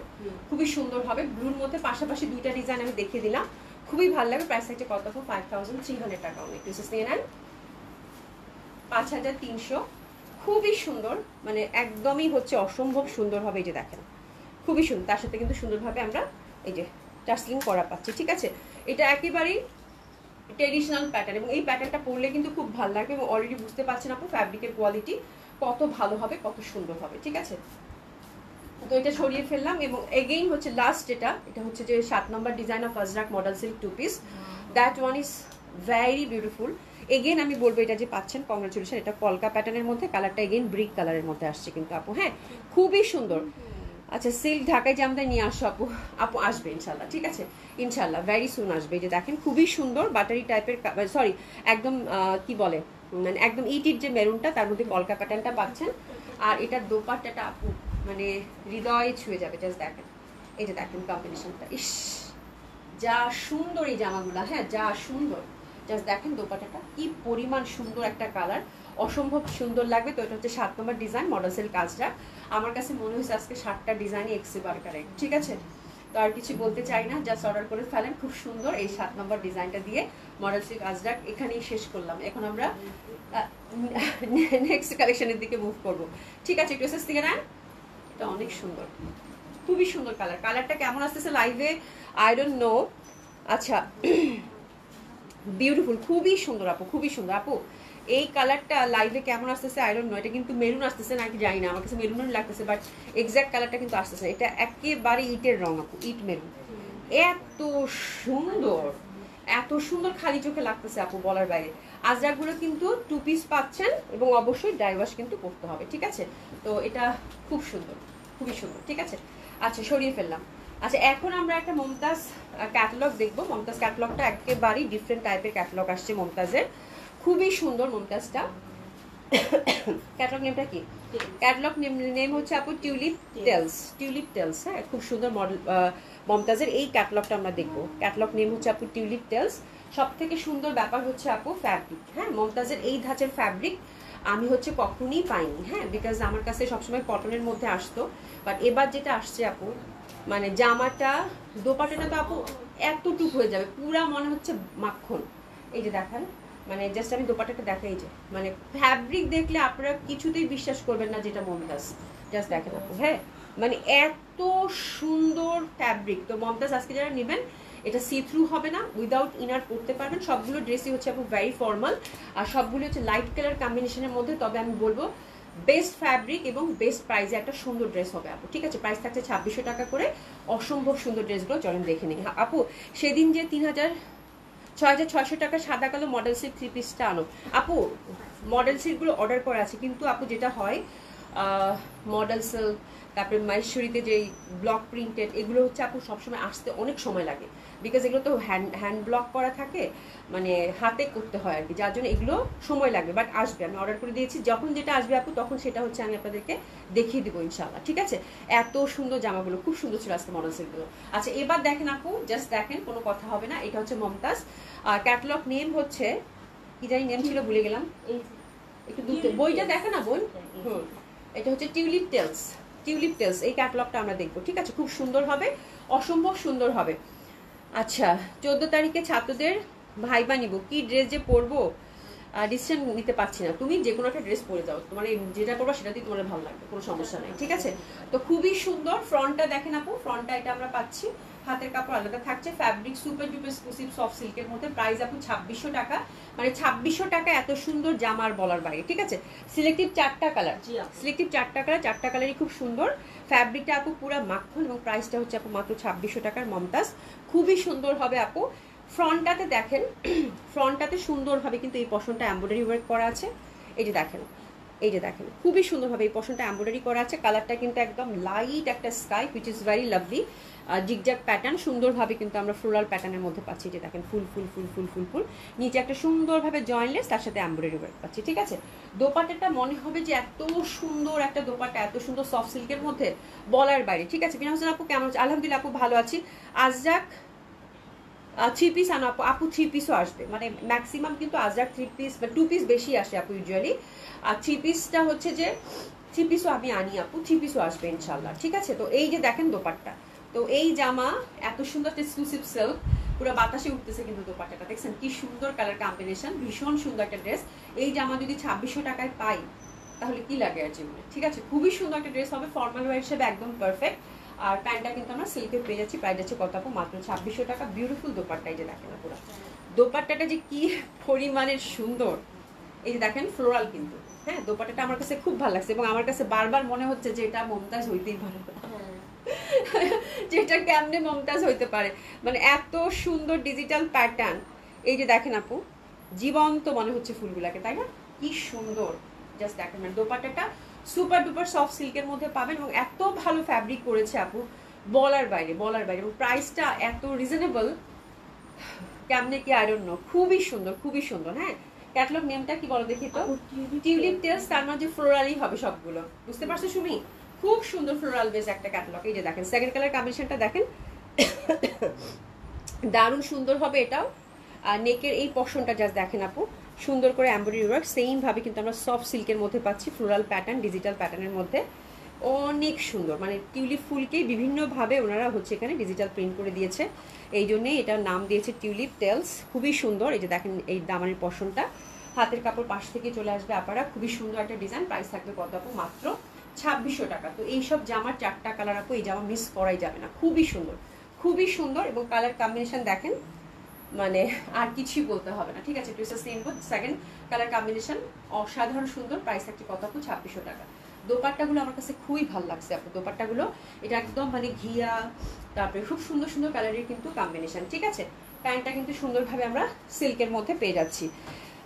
খুবই সুন্দর হবে ব্লুর মধ্যে। পাশাপাশি দুইটা ডিজাইন আমি দেখিয়ে দিলাম, খুবই ভালো লাগে। প্রাইস থাকছে কত আপু? 5300 টাকা। অনেক পিসেস নিয়ে নেন। 5300, খুবই সুন্দর, মানে একদমই হচ্ছে অসম্ভব সুন্দর হবে। এই যে দেখেন খুবই সুন্দর, তার সাথে কিন্তু সুন্দরভাবে আমরা এই যে টাসলিং করা পাচ্ছি। ঠিক আছে, এটা একেবারেই ট্রেডিশনাল প্যাটার্ন এবং এই প্যাটার্নটা পরলে কিন্তু খুব ভালো লাগবে। এবং অলরেডি বুঝতে পারছেন আপু ফ্যাব্রিকের কোয়ালিটি কত ভালো হবে, কত সুন্দর হবে। ঠিক আছে, তো এটা ছড়িয়ে ফেললাম। এবং এগেইন হচ্ছে লাস্ট, এটা হচ্ছে যে 7 নম্বর design of Ajrak model silk 2 piece. That one is very beautiful. Again আমি বলবো এটা যে পাচ্ছেন কংগ্রাচুলেশন। এটা কলকা প্যাটার্নের মধ্যে, কালারটা এগেইন ব্রিক কালারের মধ্যে আসছে কিন্তু আপু। হ্যাঁ, খুবই সুন্দর। আচ্ছা, সিল্ক ঢাকায় জামদানি নিয়ে আসো আপু। আপু আসবে ইনশাল্লাহ। ঠিক আছে, ইনশাল্লাহ ভেরি সুন আসবে। এই যে দেখেন খুবই সুন্দর বাটারি টাইপের, সরি একদম কি বলে, মানে একদম ইটির যে মেরুনটা, তার মধ্যে কলকা প্যাটার্নটা পাচ্ছেন। আর এটার দোপাট্টাটা আপু মানে হৃদয়ে ছুঁয়ে যাবে। জাস্ট দেখেন, এই যে দেখেন কম্বিনেশনটা, ইস যা সুন্দর এই জামাগুলা, হ্যাঁ যা সুন্দর। জাস্ট দেখেন দোপাট্টাটা কি পরিমাণ সুন্দর একটা কালার, অসম্ভব সুন্দর লাগবে। তো এটা হচ্ছে 7 নম্বর ডিজাইন, মডেলসের কাজটা আমার কাছে মনে হয়েছে আজকে 7টা ডিজাইনই এক্সিবার কারেক্ট, ঠিক আছে। তো আর কিছু বলতে চাই না, জাস্ট অর্ডার করে ফেলেন। খুব সুন্দর এই 7 নম্বর ডিজাইনটা দিয়ে মডেলসের কাজটা এখানেই শেষ করলাম। এখন আমরা নেক্সট কালেকশনের দিকে মুভ করব, ঠিক আছে। একটু এসএস থেকে নেন, এটা অনেক সুন্দর, খুবই সুন্দর কালার। কালারটা কেমন আসতেছে লাইভে আই ডোন্ট নো। আচ্ছা বিউটিফুল, খুবই সুন্দর আপু, খুবই সুন্দর আপু। এই কালারটা লাইভে কেমন আসতেছে আই ডোন্ট নো। এটা কিন্তু মেরুন আসতেছে নাকি জানি না, আমার কাছে মেরুন লাগতেছে, বাট এক্স্যাক্ট কালারটা কিন্তু আসতেছে। এটা একেবারে ইটের রং আপু, ইট মেরুন। এত সুন্দর, এত সুন্দর খালি চোখে লাগতেছে আপু, বলার বাইরে। আজরাকগুলো কিন্তু 2 পিস পাচ্ছেন এবং অবশ্যই ডাই ওয়াশ কিন্তু করতে হবে, ঠিক আছে। তো এটা খুব সুন্দর, খুবই সুন্দর, ঠিক আছে। আচ্ছা সরিয়ে ফেললাম। আচ্ছা এখন আমরা একটা মমতাজ ক্যাটালগ দেখবো। মমতাজ ক্যাটালগটা একেবারেই ডিফারেন্ট টাইপের ক্যাটালগ আসছে মমতাজের, খুবই সুন্দর মমতাজটা। ক্যাটালগ নেমটা কি? ক্যাটালগ নেম হচ্ছে আপু টিউলিপ টেলস, টিউলিপ টেলস, হ্যাঁ খুব সুন্দর মডেল মমতাজের এই ক্যাটালগটা আমরা দেখবো। ক্যাটালগ নেম হচ্ছে আপু টিউলিপ টেলস। সব থেকে সুন্দর ব্যাপার হচ্ছে আপু ফ্যাব্রিক, হ্যাঁ মমতাজের এই ধাঁচের ফ্যাব্রিক আমি হচ্ছে কখনই পাইনি, হ্যাঁ বিকজ আমার কাছে সবসময় কটনের মধ্যে আসতো, বাট এবার যেটা আসছে আপু মানে জামাটা দোপাট্টাটা তো আপু এতটুক হয়ে যাবে, পুরা মনে হচ্ছে মাখন। এই যে দেখান, মানে জাস্ট আমি দোপাট্টাটা দেখাই, যে মানে ফ্যাব্রিক দেখলে আপনারা কিছুতেই বিশ্বাস করবেন না যেটা মমতাজ। জাস্ট দেখেন আপু, হ্যাঁ মানে এত সুন্দর ফ্যাব্রিক। তো মমতাজ আজকে যারা নেবেন এটা সি থ্রু হবে না, উইদাউট ইনার পরতে পারবেন। সবগুলো ড্রেসই হচ্ছে আপু ভেরি ফর্মাল, আর সবগুলো হচ্ছে লাইট কালার কম্বিনেশনের মধ্যে। তবে আমি বলবো বেস্ট ফ্যাব্রিক এবং বেস্ট প্রাইসে একটা সুন্দর ড্রেস হবে আপু, ঠিক আছে। প্রাইস থাকছে 2600 টাকা করে, অসম্ভব সুন্দর ড্রেসগুলো চলেন দেখে নিই। আপু সেদিন যে 6600 টাকা সাদা কালো মডেল সিট 3 পিসটা আনো আপু, মডেল সিটগুলো অর্ডার করা আছে, কিন্তু আপু যেটা হয় মডেল সিল্ক, তারপরে মাহেশ্বরীতে যেই ব্লক প্রিন্টেড, এগুলো হচ্ছে আপু সবসময় আসতে অনেক সময় লাগে, বিকজ এগুলো তো হ্যান্ড ব্লক করা থাকে, মানে হাতে করতে হয় আর কি, যার জন্য এগুলো সময় লাগবে। বাট আসবে, আমি অর্ডার করে দিয়েছি, যখন যেটা আসবে আপু তখন সেটা হচ্ছে আমি আপনাদেরকে দেখিয়ে দেবো ইনশাল্লাহ, ঠিক আছে। এত সুন্দর জামাগুলো, খুব সুন্দর ছিল আজকে মডেল সেটগুলো। আচ্ছা এবার দেখেন আপু, জাস্ট দেখেন, কোনো কথা হবে না। এটা হচ্ছে মমতাজ, আর ক্যাটালগ নেম হচ্ছে কি জানি নেম ছিল, ভুলে গেলাম। একটু বইটা দেখে না বোন। এটা হচ্ছে টিউলিপ টেলস, টিউলিপ টেলস এই ক্যাটালগটা আমরা দেখবো, ঠিক আছে। খুব সুন্দর হবে, অসম্ভব সুন্দর হবে। আচ্ছা 14 তারিখে ছাত্রদের ভাইবা নিব, কি ড্রেস যে পরবো ডিসিশন নিতে পারছি না। তুমি যে কোনো একটা ড্রেস পরে যাও, তোমার যেটা পরবা সেটাতেই তোমার ভালো লাগবে, কোনো সমস্যা নেই, ঠিক আছে। তো খুবই সুন্দর ফ্রন্টটা দেখেন আপু, ফ্রন্টটা এটা আমরা পাচ্ছি, হাতের কাপড় আলাদা থাকছে, fabric super duper exclusive soft সিল্কের মধ্যে। প্রাইস আপু 2600 টাকা, মানে 2600 টাকা এত সুন্দর জামার বলার বাইরে, ঠিক আছে। সিলেক্টিভ 4টা কালার, সিলেক্টিভ 4টা কালার, 4টা কালারই খুব সুন্দর। ফ্যাব্রিকটা আপু পুরো মাখন এবং প্রাইসটা হচ্ছে আপু মাত্র 2600 টাকার মমতাজ, খুবই সুন্দর হবে আপু। ফ্রন্টটাতে দেখেন, ফ্রন্টটাতে সুন্দরভাবে কিন্তু এই পশনটা এমব্রয়ডারি ওয়ার্ক করা আছে, এই যে দেখেন, এই যে দেখেন খুবই সুন্দরভাবে এই পশনটা এমব্রয়ডারি করা আছে। কালারটা কিন্তু একদম লাইট একটা sky, which is very lovely. Zigzag pattern সুন্দরভাবে কিন্তু আমরা ফ্লোরাল প্যাটার্নের মধ্যে পাচ্ছি, যে দেখেন ফুল ফুল ফুল ফুল ফুল ফুল, নিচে একটা সুন্দরভাবে জয়েন্টলেস, তার সাথে এমব্রয়ডারি ওয়ার্ক পাচ্ছি, ঠিক আছে। দোপাট্টাটা মনে হবে যে এত সুন্দর একটা দোপাট্টা, এত সুন্দর সফট সিল্কের মধ্যে, বলার বাইরে, ঠিক আছে। বিনা হোসেন আপু কেমন আছে? আলহামদুলিল্লাহ আপু ভালো আছি। আজরাক 3 পিস আনো আপু, আপু 3 পিসও আসবে, মানে ম্যাক্সিমাম কিন্তু আজরাক 3 পিস বা 2 পিস বেশি আসে আপু ইউজুয়ালি। আর 3 পিসটা হচ্ছে যে 3 পিসও আমি আনি আপু, 3 পিসও আসবে ইনশাল্লাহ, ঠিক আছে। তো এই যে দেখেন দোপাট্টা, তো এই জামা এত সুন্দর এক্সক্লুসিভ সিল্ক, পুরো বাতাসে উঠতেছে কিন্তু দোপাট্টাটা দেখছেন কি সুন্দর কালার কম্বিনেশন, ভীষণ সুন্দর একটা ড্রেস। এই জামা যদি 2600 টাকায় পাই তাহলে কি লাগে আর জীবনে, ঠিক আছে। খুবই সুন্দর একটা ড্রেস হবে, ফর্মাল ওয়্যার হিসেবে একদম পারফেক্ট। আর প্যান্টটা কিন্তু আমরা সিল্কের পেয়ে যাচ্ছি, প্রাইস যাচ্ছে কত আপু? মাত্র 2600 টাকা। বিউটিফুল দোপাট্টা, এই যে দেখেন না পুরো দোপাট্টাটা যে কি পরিমাণের সুন্দর, এই যে দেখেন ফ্লোরাল কিন্তু, হ্যাঁ দোপাট্টাটা আমার কাছে খুব ভালো লাগছে, এবং আমার কাছে বারবার মনে হচ্ছে যে এটা মমতাজ হইতেই পারে, যেটা কেমনে মমতাজ হইতে পারে, মানে এত সুন্দর ডিজিটাল প্যাটার্ন। এই যে দেখেন আপু, জীবন্ত মনে হচ্ছে ফুলগুলাকে, তাই না? কি সুন্দর, জাস্ট দেখেন না দোপাট্টাটা সুপার ডুপার সফট সিল্কের মধ্যে পাবেন, এবং এত ভালো ফ্যাব্রিক করেছে আপু, বলার বাইরে, বলার বাইরে। এবং প্রাইসটা এত রিজনেবল, কেমনে কি আই ডোন্ট নো, খুবই সুন্দর, খুবই সুন্দর। হ্যাঁ ক্যাটালগ নেমটা কি বলো দেখি তো? টিউলিপ টেলস, তার মাঝে ফ্লোরালই হবে সবগুলো, বুঝতে পারছো সুমি? খুব সুন্দর ফ্লোরাল বেস একটা ক্যাটালগ। এই যে দেখেন সেকেন্ড কালার কম্বিনেশনটা দেখেন, দারুণ সুন্দর হবে এটাও। আর নেকের এই পশনটা জাস্ট দেখেন আপু, সুন্দর করে এমব্রয়ডারি ওয়ার্ক, সেম ভাবে কিন্তু আমরা সফট সিল্কের মধ্যে পাচ্ছি, ফ্লোরাল প্যাটার্ন, ডিজিটাল প্যাটার্নের মধ্যে অনেক সুন্দর। মানে টিউলিপ ফুলকেই বিভিন্নভাবে ওনারা হচ্ছে এখানে ডিজিটাল প্রিন্ট করে দিয়েছে, এই জন্যেই এটার নাম দিয়েছে টিউলিপ টেলস। খুবই সুন্দর। এই যে দেখেন এই দামানের পশনটা, হাতের কাপড় পাশ থেকে চলে আসবে আপারা, খুবই সুন্দর একটা ডিজাইন। প্রাইস থাকবে কত আপু? মাত্র 2600 টাকা। তো এইসব জামার 4টা কালার আপু, এই জামা মিস করাই যাবে না, খুবই সুন্দর, খুবই সুন্দর। এবং কালার কম্বিনেশন দেখেন, মানে আর কিছুই বলতে হবে না, ঠিক আছে। Twister symbol second colour combination অসাধারণ সুন্দর। প্রাইস থাকছে কত আপু? 2600 টাকা। দোপাট্টাগুলো আমার কাছে খুবই ভালো লাগছে আপু, দোপাট্টাগুলো এটা একদম মানে ঘিয়া, তারপরে খুব সুন্দর সুন্দর কালারের কিন্তু কম্বিনেশন, ঠিক আছে। প্যান্টটা কিন্তু সুন্দরভাবে আমরা সিল্কের মধ্যে পেয়ে যাচ্ছি।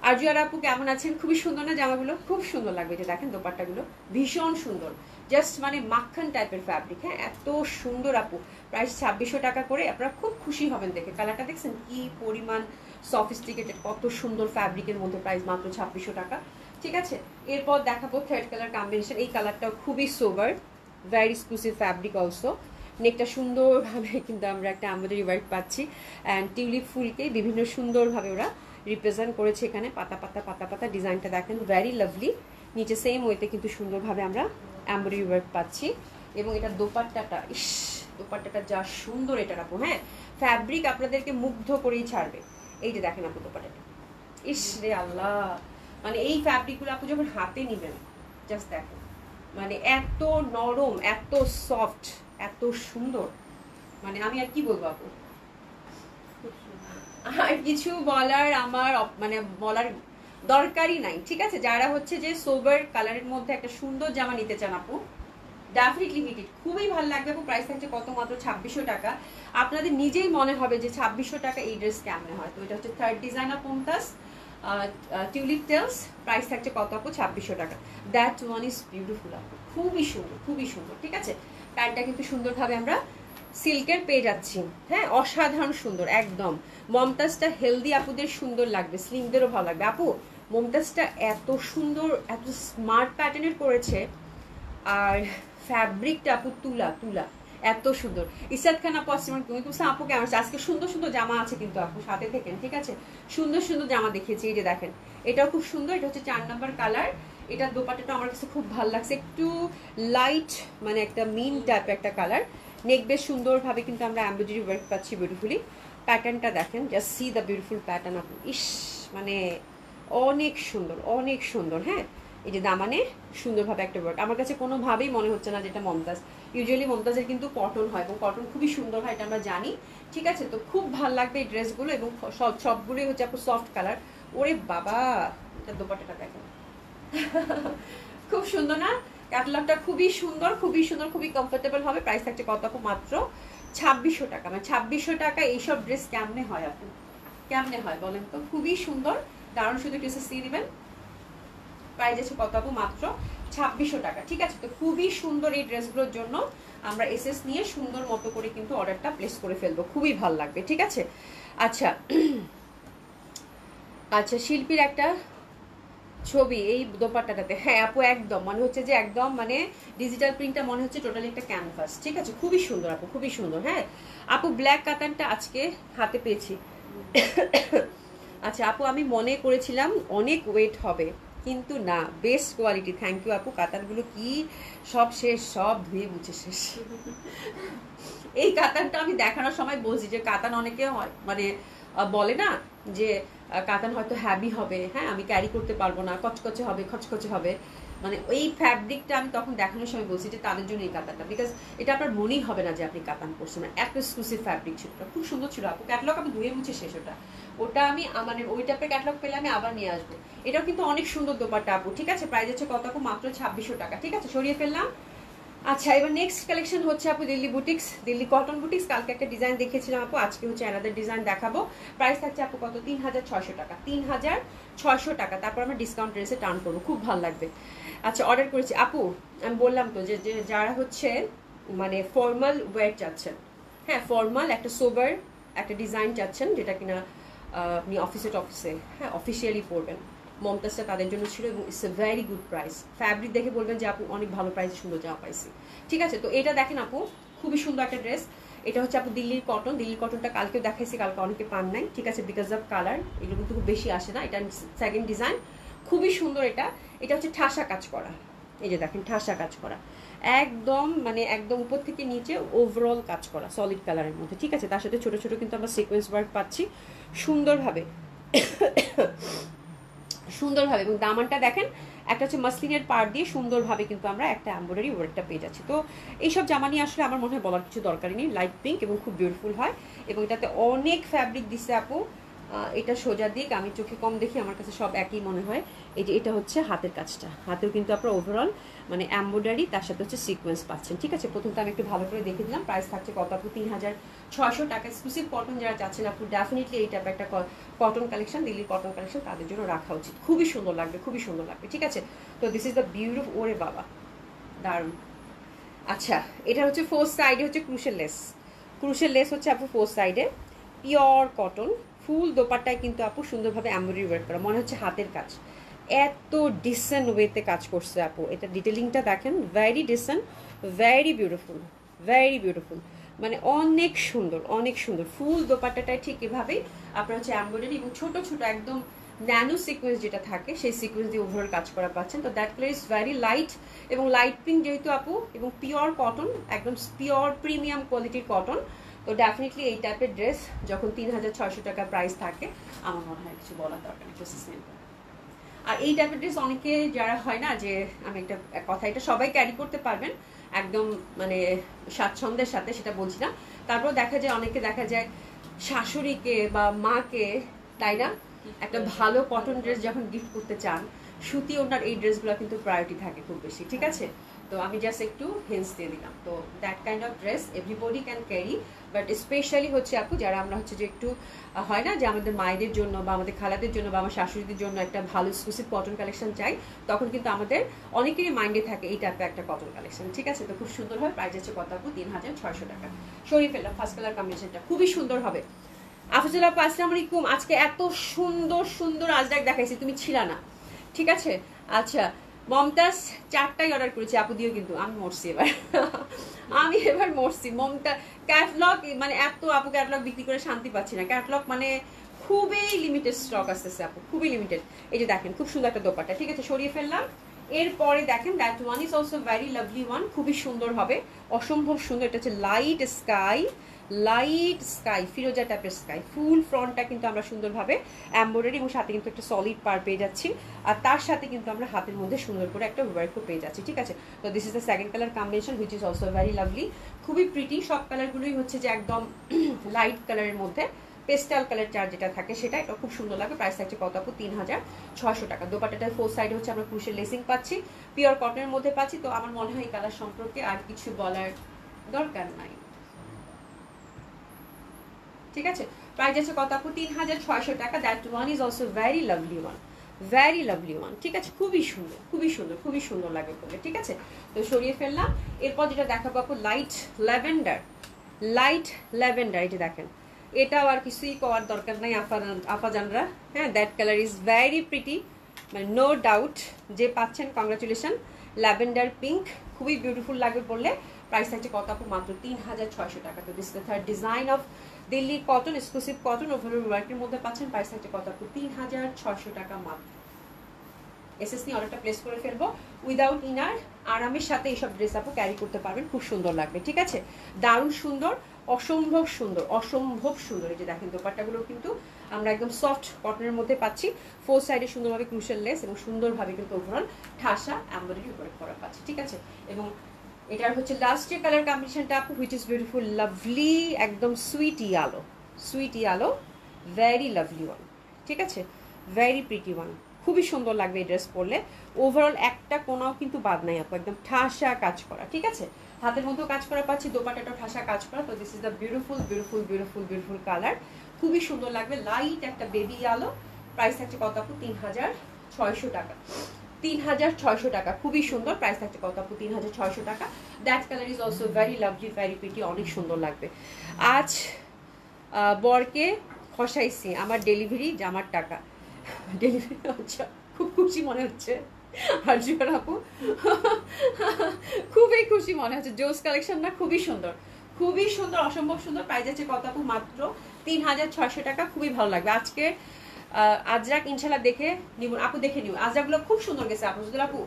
আর জুয়ার আপু কেমন আছেন? খুবই সুন্দর না জামাগুলো? খুব সুন্দর লাগবে। এটা দেখেন দোপাট্টাগুলো ভীষণ সুন্দর, জাস্ট মানে মাখন টাইপের ফ্যাব্রিক, হ্যাঁ এত সুন্দর আপু। প্রাইস 2600 টাকা করে, আপনারা খুব খুশি হবেন দেখে। কালারটা দেখছেন কি পরিমাণ সফিস্টিকেটেড, কত সুন্দর ফ্যাব্রিকের মধ্যে, প্রাইস মাত্র 2600 টাকা, ঠিক আছে। এরপর দেখাবো থার্ড কালার কম্বিনেশন। এই কালারটাও খুবই সোবার, ভেরি এক্সক্লুসিভ ফ্যাব্রিক অলসো। নেকটা সুন্দরভাবে কিন্তু আমরা একটা এমব্রয়ডারি ওয়ার্ক পাচ্ছি, অ্যান্ড টিউলিপ ফুলকে বিভিন্ন সুন্দরভাবে ওরা রিপ্রেজেন্ট করেছে এখানে, পাতা পাতা পাতা পাতা ডিজাইনটা দেখেন, ভেরি লাভলি। নিচে সেম ওয়েতে কিন্তু সুন্দরভাবে আমরা এমব্রয়ডারি ওয়ার্ক পাচ্ছি। এবং এটা দোপাট্টাটা, ইস দোপাট্টাটা যা সুন্দর এটার আপু, হ্যাঁ ফ্যাব্রিক আপনাদেরকে মুগ্ধ করেই ছাড়বে। এই যে দেখেন আপু দোপাট্টাটা, ইস রে আল্লাহ, মানে এই ফ্যাব্রিকগুলো আপু যখন হাতে নিবেন জাস্ট দেখেন, মানে এত নরম, এত সফট, এত সুন্দর, মানে আমি আর কি বলবো আপু, আর কিছু বলার আমার মানে বলার দরকারই নাই, ঠিক আছে। যারা হচ্ছে যে সোবার কালারের মধ্যে একটা সুন্দর জামা নিতে চান আপু, ডেফিনেটলি হিট ইট, খুবই ভালো লাগবে আপু। প্রাইস থাকছে কত? মাত্র 2600 টাকা। আপনাদের নিজেই মনে হবে যে 2600 টাকা এই ড্রেস কেমনে হয়। তো এটা হচ্ছে থার্ড ডিজাইনার পমতাস টিউলিপ টেলস। প্রাইস থাকছে কত আপু? 2600 টাকা। দ্যাট ওয়ান ইজ বিউটিফুল আপু, খুবই সুন্দর, খুবই সুন্দর, ঠিক আছে। প্যান্টটা কিন্তু সুন্দরভাবে আমরা সিল্কের পেয়ে যাচ্ছি, হ্যাঁ অসাধারণ সুন্দর একদম। মমতাজটা হেলদি আপুদের সুন্দর লাগবে, স্লিমদেরও ভালো লাগবে আপু। মমতাজটা এত সুন্দর, এত স্মার্ট প্যাটার্নের করেছে, আর ফ্যাব্রিকটা আপু তুলা তুলা, এত সুন্দর। ইসাদ খান আপু আসছে, তুমি কিন্তু আপু কেমন আছে? আজকে সুন্দর সুন্দর জামা আছে কিন্তু আপু, সাথে থেকেন, ঠিক আছে। সুন্দর সুন্দর জামা দেখিয়েছি, এই যে দেখেন এটাও খুব সুন্দর। এটা হচ্ছে 4 নাম্বার কালার। এটা দোপাট্টাটা আমার কাছে খুব ভালো লাগছে, একটু লাইট মানে একটা মিন টাইপ একটা কালার। নেক বেশ সুন্দরভাবে কিন্তু আমরা এমব্রয়ডারি ওয়ার্ক পাচ্ছি বিউটিফুলি। প্যাটার্নটা দেখেন, just see the beautiful pattern আপু, ইস মানে অনেক সুন্দর, অনেক সুন্দর, হ্যাঁ। এই যে দামানে সুন্দরভাবে একটা ওয়ার্ক, আমার কাছে কোনোভাবেই মনে হচ্ছে না যেটা মমতাজ। ইউজুয়ালি মমতাজের কিন্তু কটন হয়, এবং কটন খুবই সুন্দর হয়, এটা আমরা জানি, ঠিক আছে। তো খুব ভালো লাগবে এই ড্রেসগুলো, এবং সবগুলোই হচ্ছে আপু সফট কালার। ওরে বাবা, এটা দোপাট্টাটা দেখেন খুব সুন্দর না? ক্যাটালগটা খুবই সুন্দর, খুবই সুন্দর, খুবই কমফোর্টেবল হবে। প্রাইস থাকছে কত আপু? মাত্র 2600 টাকা। মানে 2600 টাকা এইসব ড্রেস কেমনে হয় আপু, কেমনে হয় বলেন তো? খুবই সুন্দর, কারণ শুধু কিছু সি নেবেন। প্রাইস আছে কত আপু? মাত্র 2600 টাকা, ঠিক আছে। তো খুবই সুন্দর এই ড্রেসগুলোর জন্য আমরা এসএস নিয়ে সুন্দর মতো করে কিন্তু অর্ডারটা প্লেস করে ফেলবো, খুবই ভালো লাগবে, ঠিক আছে। আচ্ছা আচ্ছা, শিল্পীর একটা ছবি এই দোপাট্টাটাতে, হ্যাঁ আপু একদম মনে হচ্ছে যে একদম মানে ডিজিটাল প্রিন্টটা মনে হচ্ছে টোটালি একটা ক্যানভাস, ঠিক আছে। খুবই সুন্দর আপু, খুবই সুন্দর, হ্যাঁ। আপু ব্ল্যাক কাতানটা আজকে হাতে পেয়েছি আচ্ছা আপু, আমি মনে করেছিলাম অনেক ওয়েট হবে, কিন্তু না, বেস্ট কোয়ালিটি। থ্যাংক ইউ আপু। কাতানগুলো কি সব শেষ, সব ধুয়ে মুছে শেষ এই কাতানটা আমি দেখানোর সময় বলছি যে কাতান অনেকে হয় মানে বলে না যে কাতান হয়তো হ্যাভি হবে, হ্যাঁ আমি ক্যারি করতে পারবো না, কচকচে হবে, খচখচে হবে, মানে ওই ফ্যাব্রিকটা আমি তখন দেখানোর সময় বলছি যে তাদের জন্য এই কাতানটা, বিকজ এটা আপনার মনেই হবে না যে আপনি কাতান করছেন। এত এক্সক্লুসিভ ফ্যাব্রিক ছিল, খুব সুন্দর ছিল আপু। ক্যাটালগ আমি ধুয়ে মুছে শেষ, ওটা আমি মানে ওই টাইপের ক্যাটালগ পেলে আমি আবার নিয়ে আসবো। এটাও কিন্তু অনেক সুন্দর দোপাট্টা আপু, ঠিক আছে। প্রাইস হচ্ছে কত আপু? মাত্র 2600 টাকা, ঠিক আছে, সরিয়ে ফেললাম। আচ্ছা, এবার নেক্সট কালেকশন হচ্ছে আপু Delhi boutiques, Delhi cotton boutiques. কালকে একটা ডিজাইন দেখিয়েছিলাম আপু, আজকে হচ্ছে অ্যানাদার ডিজাইন দেখাবো। প্রাইস থাকছে আপু কত? 3600 টাকা, 3600 টাকা। তারপর আমরা ডিসকাউন্ট রেসে টার্ন করবো, খুব ভালো লাগবে। আচ্ছা, অর্ডার করেছি আপু, আমি বললাম তো যে যারা হচ্ছে মানে ফর্মাল ওয়্যার চাচ্ছেন, হ্যাঁ ফর্মাল একটা সোবার একটা ডিজাইন চাচ্ছেন, যেটা কিনা আপনি অফিসে হ্যাঁ অফিসিয়ালি পরবেন, মমতাজটা তাদের জন্য ছিল, এবং it's a very good price. Fabric দেখে বলবেন যে আপু অনেক ভালো প্রাইসে সুন্দর জামা পাইছি, ঠিক আছে। তো এটা দেখেন আপু, খুবই সুন্দর একটা ড্রেস, এটা হচ্ছে আপু দিল্লির কটন। দিল্লির কটনটা কালকেও দেখাইছি, কালকে অনেকে পান নাই, ঠিক আছে, বিকজ অফ কালার। এগুলো কিন্তু খুব বেশি আসে না। এটা সেকেন্ড ডিজাইন, খুবই সুন্দর। এটা হচ্ছে ঠাসা কাজ করা। এই যে দেখেন ঠাসা কাজ করা, একদম মানে একদম উপর থেকে নিচে ওভারঅল কাজ করা সলিড কালারের মধ্যে, ঠিক আছে। তার সাথে ছোট ছোট কিন্তু আমরা সিকোয়েন্স ওয়ার্ক পাচ্ছি সুন্দরভাবে সুন্দরভাবে। এবং দামানটা দেখেন একটা হচ্ছে মাসলিনের পাড় দিয়ে সুন্দরভাবে কিন্তু আমরা একটা এমব্রয়ডারি ওয়ার্কটা পেয়ে যাচ্ছি। তো এইসব জামা নিয়ে আসলে আমার মনে হয় বলার কিছু দরকারই নেই। লাইট পিঙ্ক এবং খুব বিউটিফুল হয়, এবং এটাতে অনেক ফ্যাব্রিক দিচ্ছে আপু। এটা সোজা দিক, আমি চোখে কম দেখি, আমার কাছে সব একই মনে হয়। এই যে এটা হচ্ছে হাতের কাজটা, হাতেও কিন্তু আপনার ওভারঅল মানে এমব্রয়ডারি, তার সাথে হচ্ছে সিকোয়েন্স পাচ্ছেন, ঠিক আছে। প্রথমটা আমি একটু ভালো করে দেখে দিলাম। প্রাইস থাকছে কত আপু? 3600 টাকা। এক্সক্লুসিভ কটন যারা চাচ্ছেন আপু, ডেফিনেটলি এই টাইপের একটা কটন কালেকশন, দিল্লির কটন কালেকশন তাদের জন্য রাখা উচিত। খুবই সুন্দর লাগবে, খুবই সুন্দর লাগবে, ঠিক আছে। তো দিস ইজ দ্য বিউটিফুল, ওরে বাবা দারুণ। আচ্ছা, এটা হচ্ছে ফোর সাইডে হচ্ছে ক্রুশের লেস। ক্রুশের লেস হচ্ছে আপু ফোর সাইডে, পিওর কটন, ফুল দোপাট্টায় কিন্তু আপু সুন্দরভাবে এমব্রয়ডারি ওয়ার্ক করা, মনে হচ্ছে হাতের কাজ। এত ডিসেন্ট ওয়েতে কাজ করছে আপু। এটা ডিটেলিংটা দেখেন, very dissent, very beautiful, very beautiful, মানে অনেক সুন্দর, অনেক সুন্দর। ফুল দোপাট্টাটায় ঠিক এভাবেই আপনার হচ্ছে এমব্রয়ডারি এবং ছোট ছোট একদম ন্যানো সিকোয়েন্স যেটা থাকে সেই সিকোয়েন্স দিয়ে ওভারঅল কাজ করা পাচ্ছেন। তো that colour is very light এবং লাইট পিঙ্ক যেহেতু আপু, এবং পিওর কটন, একদম পিওর প্রিমিয়াম কোয়ালিটির কটন। তো ডেফিনেটলি এই টাইপের ড্রেস যখন 3600 টাকা প্রাইস থাকে, আমার মনে হয় কিছু বলার দরকার নেই। আর এই টাইপের ড্রেস অনেকে যারা হয় না, যে আমি একটা কথা, এটা সবাই ক্যারি করতে পারবেন একদম মানে স্বাচ্ছন্দ্যের সাথে, সেটা বলছি না। তারপর দেখা যায় অনেকে দেখা যায় শাশুড়িকে বা মাকে, তাই না, একটা ভালো কটন ড্রেস যখন গিফট করতে চান, সুতি ওনার এই ড্রেসগুলো কিন্তু প্রায়োরিটি থাকে খুব বেশি, ঠিক আছে। তো আমি জাস্ট একটু হিন্টস দিয়ে দিলাম। তো that kind of dress everybody can carry, but specially হচ্ছে আপু যারা আমরা হচ্ছে যে একটু হয় না যে আমাদের মায়েদের জন্য বা আমাদের খালাদের জন্য বা আমার শাশুড়িদের জন্য একটা ভালো এক্সক্লুসিভ কটন কালেকশন চাই, তখন কিন্তু আমাদের অনেকেরই মাইন্ডে থাকে এই টাইপের একটা কটন কালেকশন, ঠিক আছে। তো খুব সুন্দর হয়। প্রাইস আছে কত আপু? 3600 টাকা। সরিয়ে ফেললাম, ফার্স্ট কালার কম্বিনেশনটা খুবই সুন্দর হবে। আফজল আপু আসসালামু আলাইকুম। আজকে এত সুন্দর সুন্দর আজরাক দেখাইছি, তুমি ছিলা না, ঠিক আছে। আচ্ছা, মমতাজ 4টাই অর্ডার করেছি আপু দিও, কিন্তু আমি মরছি এবার আমি এবার মরছি। ক্যাটলগ মানে এত আপু ক্যাটলগ বিক্রি করে শান্তি পাচ্ছি না। ক্যাটলগ মানে খুবই লিমিটেড স্টক আসতেছে আপু, খুবই লিমিটেড। এই যে দেখেন খুব সুন্দর একটা দোপাট্টা, ঠিক আছে, সরিয়ে ফেললাম। এরপরে দেখেন that one is also very lovely one, খুবই সুন্দর হবে, অসম্ভব সুন্দর। এটা হচ্ছে লাইট স্কাই, লাইট স্কাই, ফিরোজা টাইপের স্কাই। ফুল ফ্রন্টটা কিন্তু আমরা সুন্দরভাবে এমব্রয়ডারি এবং সাথে কিন্তু একটা সলিড পার পেয়ে যাচ্ছি, আর তার সাথে কিন্তু আমরা হাতের মধ্যে সুন্দর করে একটা ওয়ার্কও পেয়ে যাচ্ছি, ঠিক আছে। তো this is the second colour combination which is also very lovely, খুবই প্রিটি। সব কালারগুলোই হচ্ছে যে একদম লাইট কালারের মধ্যে পেস্টাল কালার চার যেটা থাকে সেটা, এটা খুব সুন্দর লাগে। প্রাইস থাকছে কত আপু? 3600 টাকা। দোপাট্টাটার ফোর সাইডে হচ্ছে আমরা ক্রুশের লেসিং পাচ্ছি, পিওর কটনের মধ্যে পাচ্ছি। তো আমার মনে হয় এই কালার সম্পর্কে আর কিছু বলার দরকার নাই, ঠিক আছে। প্রাইস আছে কত আপু? 3600 টাকা। That one is also very lovely one, very lovely one, ঠিক আছে। খুবই সুন্দর, খুবই সুন্দর, খুবই সুন্দর লাগে বলে, ঠিক আছে। তো সরিয়ে ফেললাম। এরপর যেটা দেখাবো আপু লাইট ল্যাভেন্ডার, লাইট ল্যাভেন্ডার। এই যে দেখেন, এটাও আর কিছুই করার দরকার নাই আফাজানরা, হ্যাঁ। That colour is very pretty, মানে নো ডাউট, যে পাচ্ছেন কংগ্রাচুলেশন। ল্যাভেন্ডার পিঙ্ক, খুবই বিউটিফুল লাগবে বললে। প্রাইস থাকছে কত আপু? মাত্র 3600 টাকা। তো this the third design of Delhi cotton, exclusive cotton overall ওয়ার্কের মধ্যে পাচ্ছেন। প্রাইস থাকছে কত আপু? 3600 টাকা মাত্র। এসএস নিয়ে অর্ডারটা প্লেস করে ফেলবো। উইদাউট ইনার আরামের সাথে এইসব ড্রেস আপু ক্যারি করতে পারবেন, খুব সুন্দর লাগবে, ঠিক আছে। দারুণ সুন্দর, অসম্ভব সুন্দর, অসম্ভব সুন্দর। এই যে দেখেন দোপাট্টাগুলো কিন্তু আমরা একদম সফট কটনের মধ্যে পাচ্ছি, ফোর সাইডে সুন্দরভাবে ক্রুশাল লেস এবং সুন্দরভাবে কিন্তু ওভারঅল ঠাসা এমব্রয়ডারি ওয়ার্ক করা পাচ্ছি, ঠিক আছে। এবং এটার হচ্ছে লাস্ট যে কালার কম্বিনেশনটা আপু, হুইচ ইজ বিউটিফুল, লাভলি, একদম sweet yellow, sweet yellow, very lovely one, ঠিক আছে, ভেরি প্রিটি ওয়ান। খুবই সুন্দর লাগবে এই ড্রেস পরলে। ওভারঅল একটা কোনাও কিন্তু বাদ নাই আপু, একদম ঠাসা কাজ করা, ঠিক আছে। হাতের মধ্যেও কাজ করা পাচ্ছি, দোপাট্টাটাও ঠাসা কাজ করা। তো this is the beautiful beautiful beautiful beautiful colour, খুবই সুন্দর লাগবে, লাইট একটা বেবি আলো। প্রাইস থাকছে কত আপু? 3600 টাকা। 3600 টাকা, খুবই সুন্দর। প্রাইস থাকছে কত আপু? 3600 টাকা। That colour is also very lovely, very pretty, অনেক সুন্দর লাগবে। আজ বরকে খসাইছি আমার ডেলিভারি জামার টাকা, ডেলিভারি, আচ্ছা, খুব খুশি মনে হচ্ছে হারজিবার আপু, খুবই খুশি মনে হচ্ছে। জোস কালেকশন না, খুবই সুন্দর, খুবই সুন্দর, অসম্ভব সুন্দর। প্রাইস আছে কত আপু? মাত্র 3600 টাকা। খুবই ভালো লাগবে আজকে। আজরাক ইনশাল্লাহ দেখে নিব আপু, দেখে নিব। আজরাকগুলো খুব সুন্দর গেছে আপু, আপু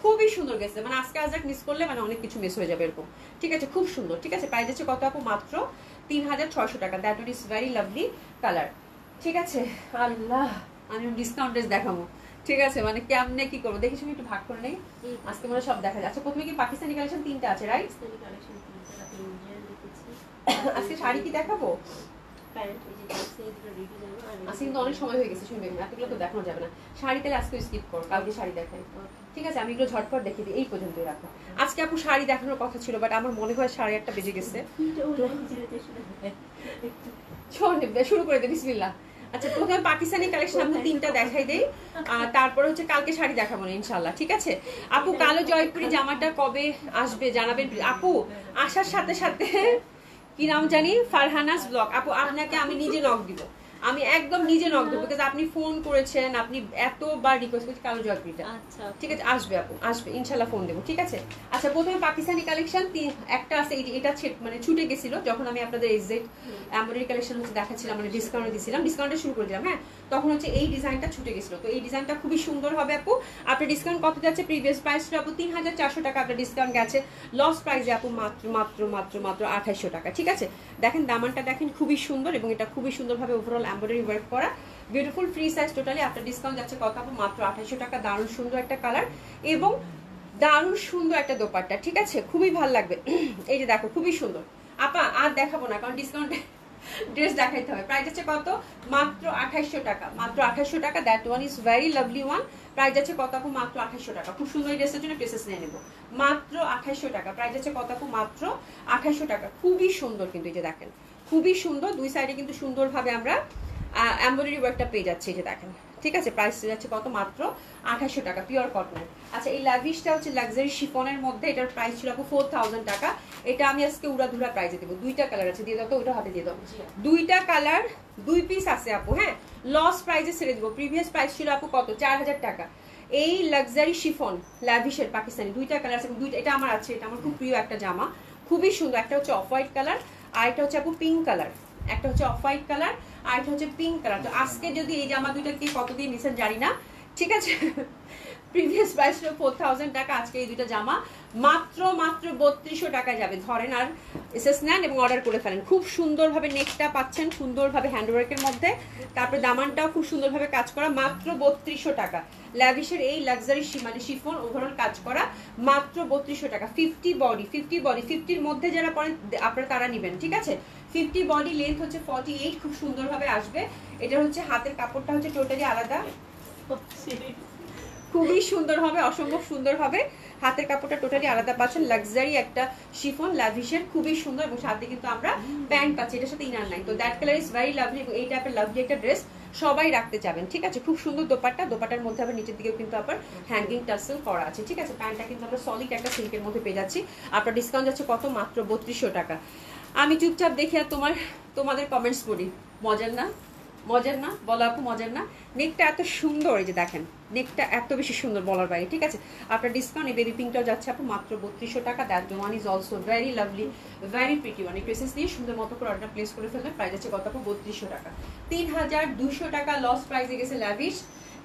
খুবই সুন্দর গেছে। মানে আজকে আজরাক মিস করলে মানে অনেক কিছু মিস হয়ে যাবে এরকম। ঠিক আছে, খুব সুন্দর। ঠিক আছে, প্রাইস আছে কত আপু? মাত্র 3600 টাকা। That is very lovely colour. ঠিক আছে, আল্লাহ আমি ডিসকাউন্ট ড্রেস দেখাবো। ঠিক আছে, মানে কেমনে কি করবো দেখি, শুনি একটু ভাগ করে নেই। আজকে মনে সব দেখা যায়। আচ্ছা, প্রথমে কি পাকিস্তানি কালেকশন 3টা আছে, রাইট? আজকে শাড়ি কি দেখাবো? আজকে কিন্তু অনেক সময় হয়ে গেছে, শুনবেন এতগুলো তো দেখানো যাবে না। শাড়ি তাহলে আজকে স্কিপ করো, কালকে শাড়ি দেখাই। ঠিক আছে, আমি এগুলো ঝটপট দেখিয়ে দিই, এই পর্যন্তই রাখো। আজকে আপু শাড়ি দেখানোর কথা ছিল, বাট আমার মনে হয় 1:30 বেজে গেছে। শুরু করে দে, বিসমিল্লাহ। আচ্ছা, প্রথমে পাকিস্তানি কালেকশন আপু 3টা দেখাই দেই, তারপর হচ্ছে কালকে শাড়ি দেখাবো না ইনশাল্লাহ। ঠিক আছে আপু, কালো জয়পুরি জামাটা কবে আসবে জানাবেন আপু। আসার সাথে সাথে কি নাম জানি, ফারহানাস ব্লগ আপু, আপনাকে আমি নিজে নক দিব, আমি একদম নিজে নক দেবো, বিকজ আপনি ফোন করেছেন, আপনি এতবার রিকোয়েস্ট করেছেন কালো জয়পুরিটা। ঠিক আছে, আসবে আপু, আসবে ইনশাল্লাহ, ফোন দেবো। ঠিক আছে। আচ্ছা, প্রথমে পাকিস্তানি কালেকশন একটা আছে, এটা মানে ছুটে গেছিল যখন আমি আপনাদের এক্সাক্ট এমব্রয়ডারি কালেকশন হচ্ছে দেখাচ্ছিলাম, মানে ডিসকাউন্টে দিয়েছিলাম, ডিসকাউন্টে শুরু করে দিলাম। হ্যাঁ, তখন হচ্ছে এই ডিজাইনটা ছুটে গেছিল। তো এই ডিজাইনটা খুবই সুন্দর হবে আপু। আপনার ডিসকাউন্ট কত যাচ্ছে? প্রিভিয়াস প্রাইস ছিল আপু 3400 টাকা, আপনার ডিসকাউন্ট গেছে লস প্রাইসে আপু মাত্র মাত্র মাত্র মাত্র 2800 টাকা। ঠিক আছে, দেখেন দামানটা দেখেন, খুবই সুন্দর, এবং এটা খুবই সুন্দরভাবে ওভারঅল এমব্রয়ডারি ওয়ার্ক করা, বিউটিফুল, ফ্রি সাইজ টোটালি। আপনার ডিসকাউন্ট যাচ্ছে কত আপু? মাত্র 2800 টাকা। দারুণ সুন্দর একটা কালার এবং দারুণ সুন্দর একটা দোপাট্টা। ঠিক আছে, খুবই ভালো লাগবে। এই যে দেখো, খুবই সুন্দর আপা। আর দেখাবো না, কারণ ডিসকাউন্টে ড্রেস দেখাইতে হবে। প্রাইস আছে কত? মাত্র 2800 টাকা, মাত্র 2800 টাকা। That one is very lovely one. Price আছে কত আপু? মাত্র 2800 টাকা। খুব সুন্দর এই ড্রেসের জন্য প্রেসেস নিয়ে নেবো, মাত্র 2800 টাকা। প্রাইস আছে কত আপু? মাত্র 2800 টাকা। খুবই সুন্দর কিন্তু, এই যে দেখেন, খুবই সুন্দর। দুই সাইডে কিন্তু সুন্দরভাবে আমরা এমব্রয়ডারি ওয়ার্কটা পেয়ে যাচ্ছি, এই যে দেখেন। ঠিক আছে, প্রাইস যাচ্ছে কত? মাত্র 2800 টাকা, পিওর কটনের। আচ্ছা, এই লাভিশটা হচ্ছে লাক্সারি শিফনের মধ্যে, এটার প্রাইস ছিল আপু 4000 টাকা। এটা আমি আজকে উড়াধুরা প্রাইসে দেবো। 2টা কালার আছে, দিয়ে দাও তো, ওটা হাতে দিয়ে দাও। 2টা কালার, 2 পিস আছে আপু। হ্যাঁ, লস প্রাইসে ছেড়ে দেবো। প্রিভিয়াস প্রাইস ছিল আপু কত? 4000 টাকা। এই লাক্সারি শিফন লাভিশের পাকিস্তানি 2টা কালার আছে, 2টা, এটা আমার আছে, এটা আমার খুব প্রিয় একটা জামা, খুবই সুন্দর। একটা হচ্ছে অফ হোয়াইট কালার, আর একটা হচ্ছে আপু পিঙ্ক কালার। একটা হচ্ছে অফ হোয়াইট কালার, আর একটা হচ্ছে পিঙ্ক কালার। তো আজকে যদি এই জামা দুইটাকে কত দিয়ে নিছেন জানি না। ঠিক আছে, প্রিভিয়াস প্রাইস ছিল 4000 টাকা, আজকে এই দুইটা জামা মাত্র মাত্র 3200 টাকায় যাবে। ধরেন আর এসএস নেন এবং অর্ডার করে ফেলেন। খুব সুন্দরভাবে নেকটা পাচ্ছেন, সুন্দরভাবে হ্যান্ডওয়ার্কের মধ্যে, তারপরে দামানটাও খুব সুন্দরভাবে কাজ করা, মাত্র 3200 টাকা। ল্যাভিশের এই লাক্সারি মানে শিফন ওভারঅল কাজ করা, মাত্র 3200 টাকা। 50 বডি, 50-র মধ্যে যারা পড়েন আপনারা তারা নেবেন। ঠিক আছে, 50 বডি, লেন্থ হচ্ছে 48, খুব সুন্দরভাবে আসবে। এটা হচ্ছে হাতের কাপড়টা হচ্ছে টোটালি আলাদা, খুবই সুন্দর হবে, অসম্ভব সুন্দর হবে। হাতের কাপড়টা টোটালি আলাদা পাচ্ছেন, লাক্সারি একটা শিফন লাভিশের, খুবই সুন্দর। এবং সাথে কিন্তু আমরা প্যান্ট পাচ্ছি, এটার সাথে ইনার নাই। তো that colour is very lovely, এবং এই টাইপের লাভলি একটা ড্রেস সবাই রাখতে চাবেন। ঠিক আছে, খুব সুন্দর দোপাট্টা, দোপাট্টার মধ্যে আবার নিচের দিকেও কিন্তু আবার হ্যাঙ্গিং টাসেল করা আছে। ঠিক আছে, প্যান্টটা কিন্তু আমরা সলিড একটা সিল্কের মধ্যে পেয়ে যাচ্ছি। আপনার ডিসকাউন্ট যাচ্ছে কত? মাত্র 3200 টাকা। আমি চুপচাপ দেখি আর তোমাদের কমেন্টস পড়ি। মজার না? মজার না বলো আপু, মজার না? নেকটা এত সুন্দর, এই যে দেখেন, নেকটা এত বেশি সুন্দর বলার বাইরে। ঠিক আছে, আপনার ডিসকাউন্ট এই বেবি পিঙ্কটাও যাচ্ছে আপু মাত্র 3200 টাকা। That one is also very lovely, very pretty one. এই ড্রেসেস দিয়ে সুন্দর মতো করে অর্ডার প্লেস করে ফেলবেন। প্রাইস আছে কত আপু? 3200 টাকা। 3200 টাকা লস প্রাইসে গেছে ল্যাভিশ।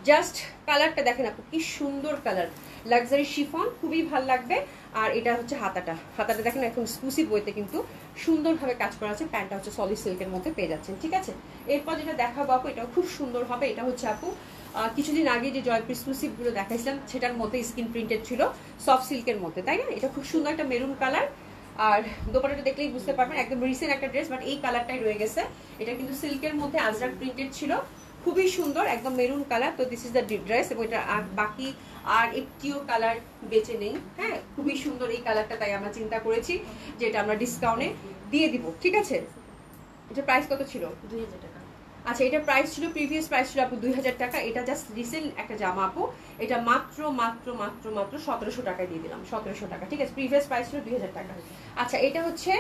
জাস্ট কালারটা দেখেন আপু, কি সুন্দর কালার, লাক্সারি শিফন, খুবই ভালো লাগবে। আর এটা হচ্ছে হাতাটা, হাতাটা দেখেন একদম এক্সক্লুসিভ ওয়েতে কিন্তু সুন্দরভাবে কাজ করা আছে। প্যান্টটা হচ্ছে সলিড সিল্কের মধ্যে পেয়ে যাচ্ছেন। ঠিক আছে, এরপর যেটা দেখাবো আপু, এটাও খুব সুন্দর হবে। এটা হচ্ছে আপু কিছুদিন আগে যে জয়পুর এক্সক্লুসিভ গুলো দেখাইছিলাম সেটার মধ্যে স্কিন প্রিন্টেড ছিল, সফট সিল্কের মধ্যে, তাই না? এটা খুব সুন্দর একটা মেরুন কালার, আর দোপাট্টাটা দেখলেই বুঝতে পারবেন একদম রিসেন্ট একটা ড্রেস, বাট এই কালারটাই রয়ে গেছে। এটা কিন্তু সিল্কের মধ্যে আজরাক প্রিন্টেড ছিল, খুবই সুন্দর, একদম মেরুন কালার। তো দিস ইজ দ্য ড্রেস, এবং এটা বাকি আর একটিও কালার বেঁচে নেই। হ্যাঁ, খুবই সুন্দর এই কালারটা, তাই আমরা চিন্তা করেছি যে এটা আমরা ডিসকাউন্টে দিয়ে দিব। ঠিক আছে, এটা প্রাইস কত ছিল? 2000 টাকা। আচ্ছা, এটা প্রাইস ছিল, প্রিভিয়াস প্রাইস ছিল আপু 2000 টাকা। এটা জাস্ট রিসেন্ট একটা জামা আপু, এটা মাত্র মাত্র মাত্র মাত্র 1700 টাকায় দিয়ে দিলাম, 1700 টাকা। ঠিক আছে, প্রিভিয়াস প্রাইস ছিল 2000 টাকা। আচ্ছা, এটা হচ্ছে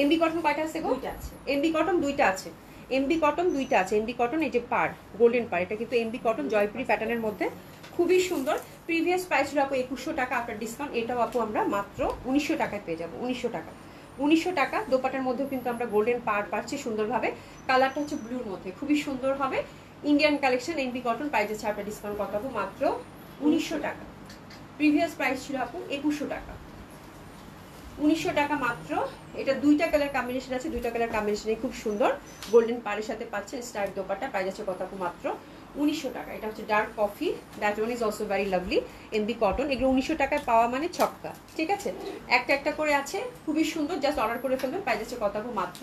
এমবি কটন কয়টা আছে গো? 2টা আছে। এমবি কটন 2টা আছে, এমবি কটন 2টা আছে। এমবি কটন, এই যে পার, গোল্ডেন পার, এটা কিন্তু এমবি কটন জয়পুরি প্যাটার্নের মধ্যে, খুবই সুন্দর। প্রিভিয়াস প্রাইস ছিল আপু 2100 টাকা, আপনার ডিসকাউন্ট এটাও আপু আমরা মাত্র 1900 টাকায় পেয়ে যাবো। 1900 টাকা, 1900 টাকা। দোপাটার মধ্যেও কিন্তু আমরা গোল্ডেন পার পাচ্ছি সুন্দরভাবে। কালারটা হচ্ছে ব্লুর মধ্যে, খুবই সুন্দর হবে। Indian collection NB cotton, price আছে আপনার ডিসকাউন্ট কত আপু? মাত্র 1900 টাকা। প্রিভিয়াস প্রাইস ছিল আপু 2100 টাকা। 1900 টাকা মাত্র। এটা দুইটা কালার কম্বিনেশন আছে, দুইটা কালার কম্বিনেশনে খুব সুন্দর গোল্ডেন পাড়ের সাথে পাচ্ছেন স্টাইল দোপাট্টা। প্রাইস আছে কত আপু? মাত্র 1900 টাকা। এটা হচ্ছে dark coffee, that one is also very lovely MB cotton. এগুলো 1900 টাকায় পাওয়া মানে ছক্কা, ঠিক আছে। একটা একটা করে আছে, খুবই সুন্দর, জাস্ট অর্ডার করে ফেলবেন। প্রাইস আছে কত আপু? মাত্র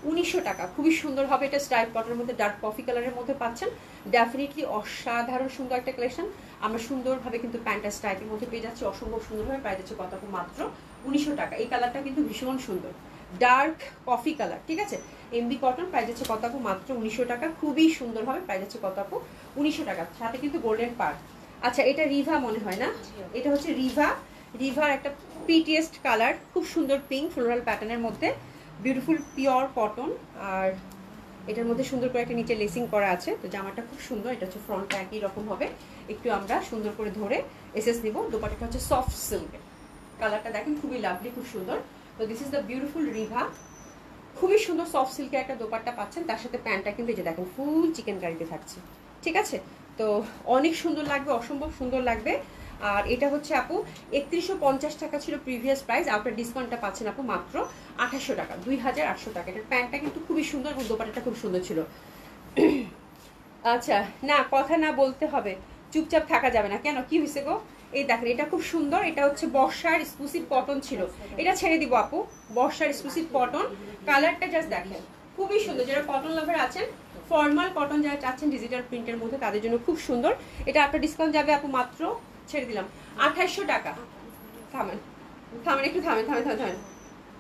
1900 টাকা। খুবই সুন্দর হবে এটা, স্টাইল কটনের মধ্যে ডার্ক কফি কালারের মধ্যে পাচ্ছেন। ডেফিনেটলি অসাধারণ সুন্দর একটা কালেকশন। আমরা সুন্দরভাবে কিন্তু প্যান্টাস টাইপের মধ্যে পেয়ে যাচ্ছি, অসম্ভব সুন্দরভাবে। প্রাইস আছে কত আপু? মাত্র 1900 টাকা। এই কালারটা কিন্তু ভীষণ সুন্দর, ডার্ক কফি কালার, ঠিক আছে। এমবি কটন, প্রাইস আছে কত আপু? মাত্র 1900 টাকা। খুবই সুন্দর হবে, প্রাইস আছে কত আপু? 1900 টাকা, সাথে কিন্তু গোল্ডেন পার। আচ্ছা, এটা রিভা মনে হয় না? এটা হচ্ছে রিভা, রিভার একটা পিটিয়েস্ট কালার, খুব সুন্দর পিঙ্ক ফ্লোরাল প্যাটার্নের মধ্যে, বিউটিফুল পিওর কটন। আর এটার মধ্যে সুন্দর করে একটা নিচে লেসিং করা আছে। তো জামাটা খুব সুন্দর। এটা হচ্ছে ফ্রন্টটা একই রকম হবে, একটু আমরা সুন্দর করে ধরে এসএস নিব। দোপাট্টাটা হচ্ছে সফট সিল্কের, কালারটা দেখেন খুবই লাভলি, খুব সুন্দর। তো this is the beautiful Riva, খুবই সুন্দর সফট সিল্কের একটা দোপাট্টা পাচ্ছেন। তার সাথে প্যান্টটা কিন্তু এই যে দেখেন ফুল চিকেন কারিতে থাকছে, ঠিক আছে। তো অনেক সুন্দর লাগবে, অসম্ভব সুন্দর লাগবে। আর এটা হচ্ছে আপু 3150 টাকা ছিল প্রিভিয়াস প্রাইস, আপনার ডিসকাউন্টটা পাচ্ছেন আপু মাত্র 2800 টাকা, 2800 টাকা। এটার প্যান্টটা কিন্তু খুবই সুন্দর এবং দোপাট্টাটা খুব সুন্দর ছিল। আচ্ছা, না কথা না বলতে হবে, চুপচাপ থাকা যাবে না। কেন, কি হয়েছে গো? এই দেখেন, এটা খুব সুন্দর। এটা হচ্ছে বর্ষার এক্সক্লুসিভ কটন ছিল, এটা ছেড়ে দিব আপু। বর্ষার এক্সক্লুসিভ কটন, কালারটা জাস্ট দেখেন খুবই সুন্দর। যারা কটন লাভার আছেন, ফর্মাল কটন যারা চাচ্ছেন ডিজিটাল প্রিন্টের মধ্যে, তাদের জন্য খুব সুন্দর। এটা আপনার ডিসকাউন্ট যাবে আপু মাত্র, ছেড়ে দিলাম 2800 টাকা। থামেন থামেন একটু, থামেন থামেন থামেন থামেন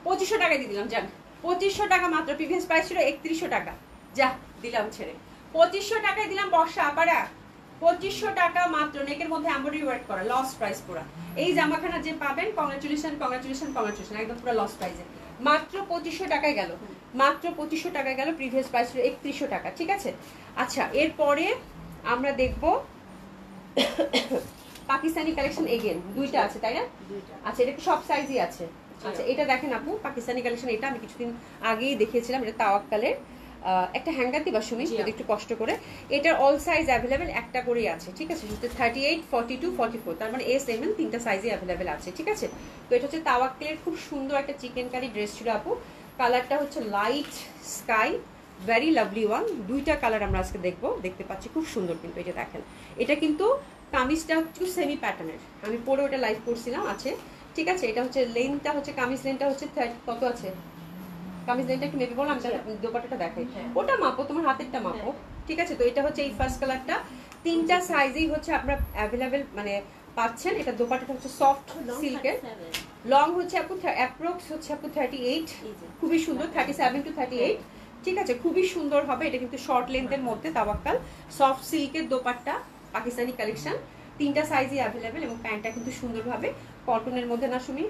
2500 টাকায় দিয়ে দিলাম, যান। 2500 টাকা মাত্র। প্রিভিয়াস প্রাইস ছিল 3100 টাকা, যা দিলাম ছেড়ে। 2500 টাকায় দিলাম বর্ষা আপারা, 2500 টাকা মাত্র। নেকের মধ্যে এমব্রয়ডারি ওয়ার্ক করা, লস প্রাইস পুরো। এই জামাখানা যে পাবেন, কংগ্রাচুলেশন কংগ্রাচুলেশন কংগ্রাচুলেশন, একদম পুরো লস প্রাইসে। মাত্র 2500 টাকায় গেল, মাত্র 2500 টাকায় গেল। প্রিভিয়াস প্রাইস ছিল 3100 টাকা, ঠিক আছে। আচ্ছা, এরপরে আমরা দেখব পাকিস্তানি কালেকশন। এগেন দুইটা আছে, তাই না? আচ্ছা, এটা সব সাইজই আছে। আচ্ছা, এটা দেখেন আপু, পাকিস্তানি কালেকশন। এটা আমি কিছুদিন আগেই দেখিয়েছিলাম, এটা তাওয়াক্কালের। একটা হ্যাঙ্গার দিবা সুমি, যদি একটু কষ্ট করে। এটার অল সাইজ অ্যাভেলেবেল, একটা করেই আছে, ঠিক আছে। 38, 42, 44, তার মানে এস এম এল তিনটা সাইজে অ্যাভেলেবেল আছে, ঠিক আছে। তো এটা হচ্ছে তাওয়াক্কালের খুব সুন্দর একটা চিকেন কারি ড্রেস ছিল আপু। কালারটা হচ্ছে light sky, very lovely one. দুইটা কালার আমরা আজকে দেখবো, দেখতে পাচ্ছি খুব সুন্দর। কিন্তু এটা দেখেন, এটা কিন্তু কামিজটা একটু সেমি প্যাটার্নের, আমি পরে ওটা লাইভ করছিলাম, আছে, ঠিক আছে। এটা হচ্ছে লেনটা হচ্ছে, কামিজ লেনটা হচ্ছে কত আছে? কামিজ লেনটা একটু মেপে বললাম, দোপাট্টাটা দেখাই, ওটা মাপো, তোমার হাতেরটা মাপো, ঠিক আছে। তো এটা হচ্ছে এই ফার্স্ট কালারটা, তিনটা সাইজেই হচ্ছে আপনারা অ্যাভেলেবেল মানে পাচ্ছেন। এটা দোপাট্টাটা হচ্ছে সফট সিল্কের, লং হচ্ছে আপু অ্যাপ্রক্স হচ্ছে আপু 38, খুবই সুন্দর, 37 to 38, ঠিক আছে। খুবই সুন্দর হবে। এটা কিন্তু শর্ট লেন্থের মধ্যে তাওয়াক্কাল সফট সিল্কের দোপাট্টা, পাকিস্তানি কালেকশন, তিনটা সাইজই অ্যাভেলেবেল। এবং প্যান্টটা কিন্তু সুন্দরভাবে কটনের মধ্যে, না শুনি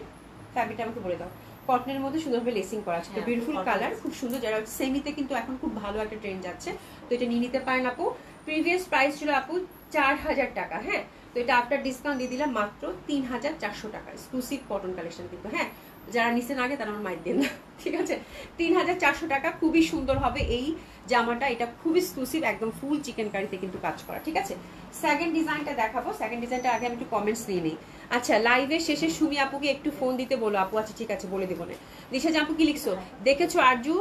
ফ্যাব্রিকটা আমাকে বলে দাও, কটনের মধ্যে সুন্দরভাবে লেসিং করা আছে। বিউটিফুল কালার, খুব সুন্দর। যারা সেমিতে কিন্তু এখন খুব ভালো একটা ট্রেন্ড যাচ্ছে, তো এটা নিয়ে নিতে পারেন আপু। প্রিভিয়াস প্রাইস ছিল আপু 4000 টাকা, হ্যাঁ। তো এটা আপনার ডিসকাউন্ট দিয়ে দিলাম মাত্র 3400 টাকা। এক্সক্লুসিভ কটন কালেকশন কিন্তু, হ্যাঁ। যারা নিছেন আগে তারা আমার মাইক দেন না, ঠিক আছে। 3400 টাকা, খুবই সুন্দর হবে এই জামাটা। এটা খুব এক্সক্লুসিভ, একদম ফুল চিকেন কারিতে কিন্তু কাজ করা, ঠিক আছে। সেকেন্ড ডিজাইনটা দেখাবো। সেকেন্ড ডিজাইনটা আগে আমি একটু কমেন্টস নিয়ে নিই। আচ্ছা, লাইভের শেষে সুমি আপুকে একটু ফোন দিতে বলো আপু। আচ্ছা, ঠিক আছে, বলে দেবো না। দিশা আপু কি লিখছো দেখেছো? আরজু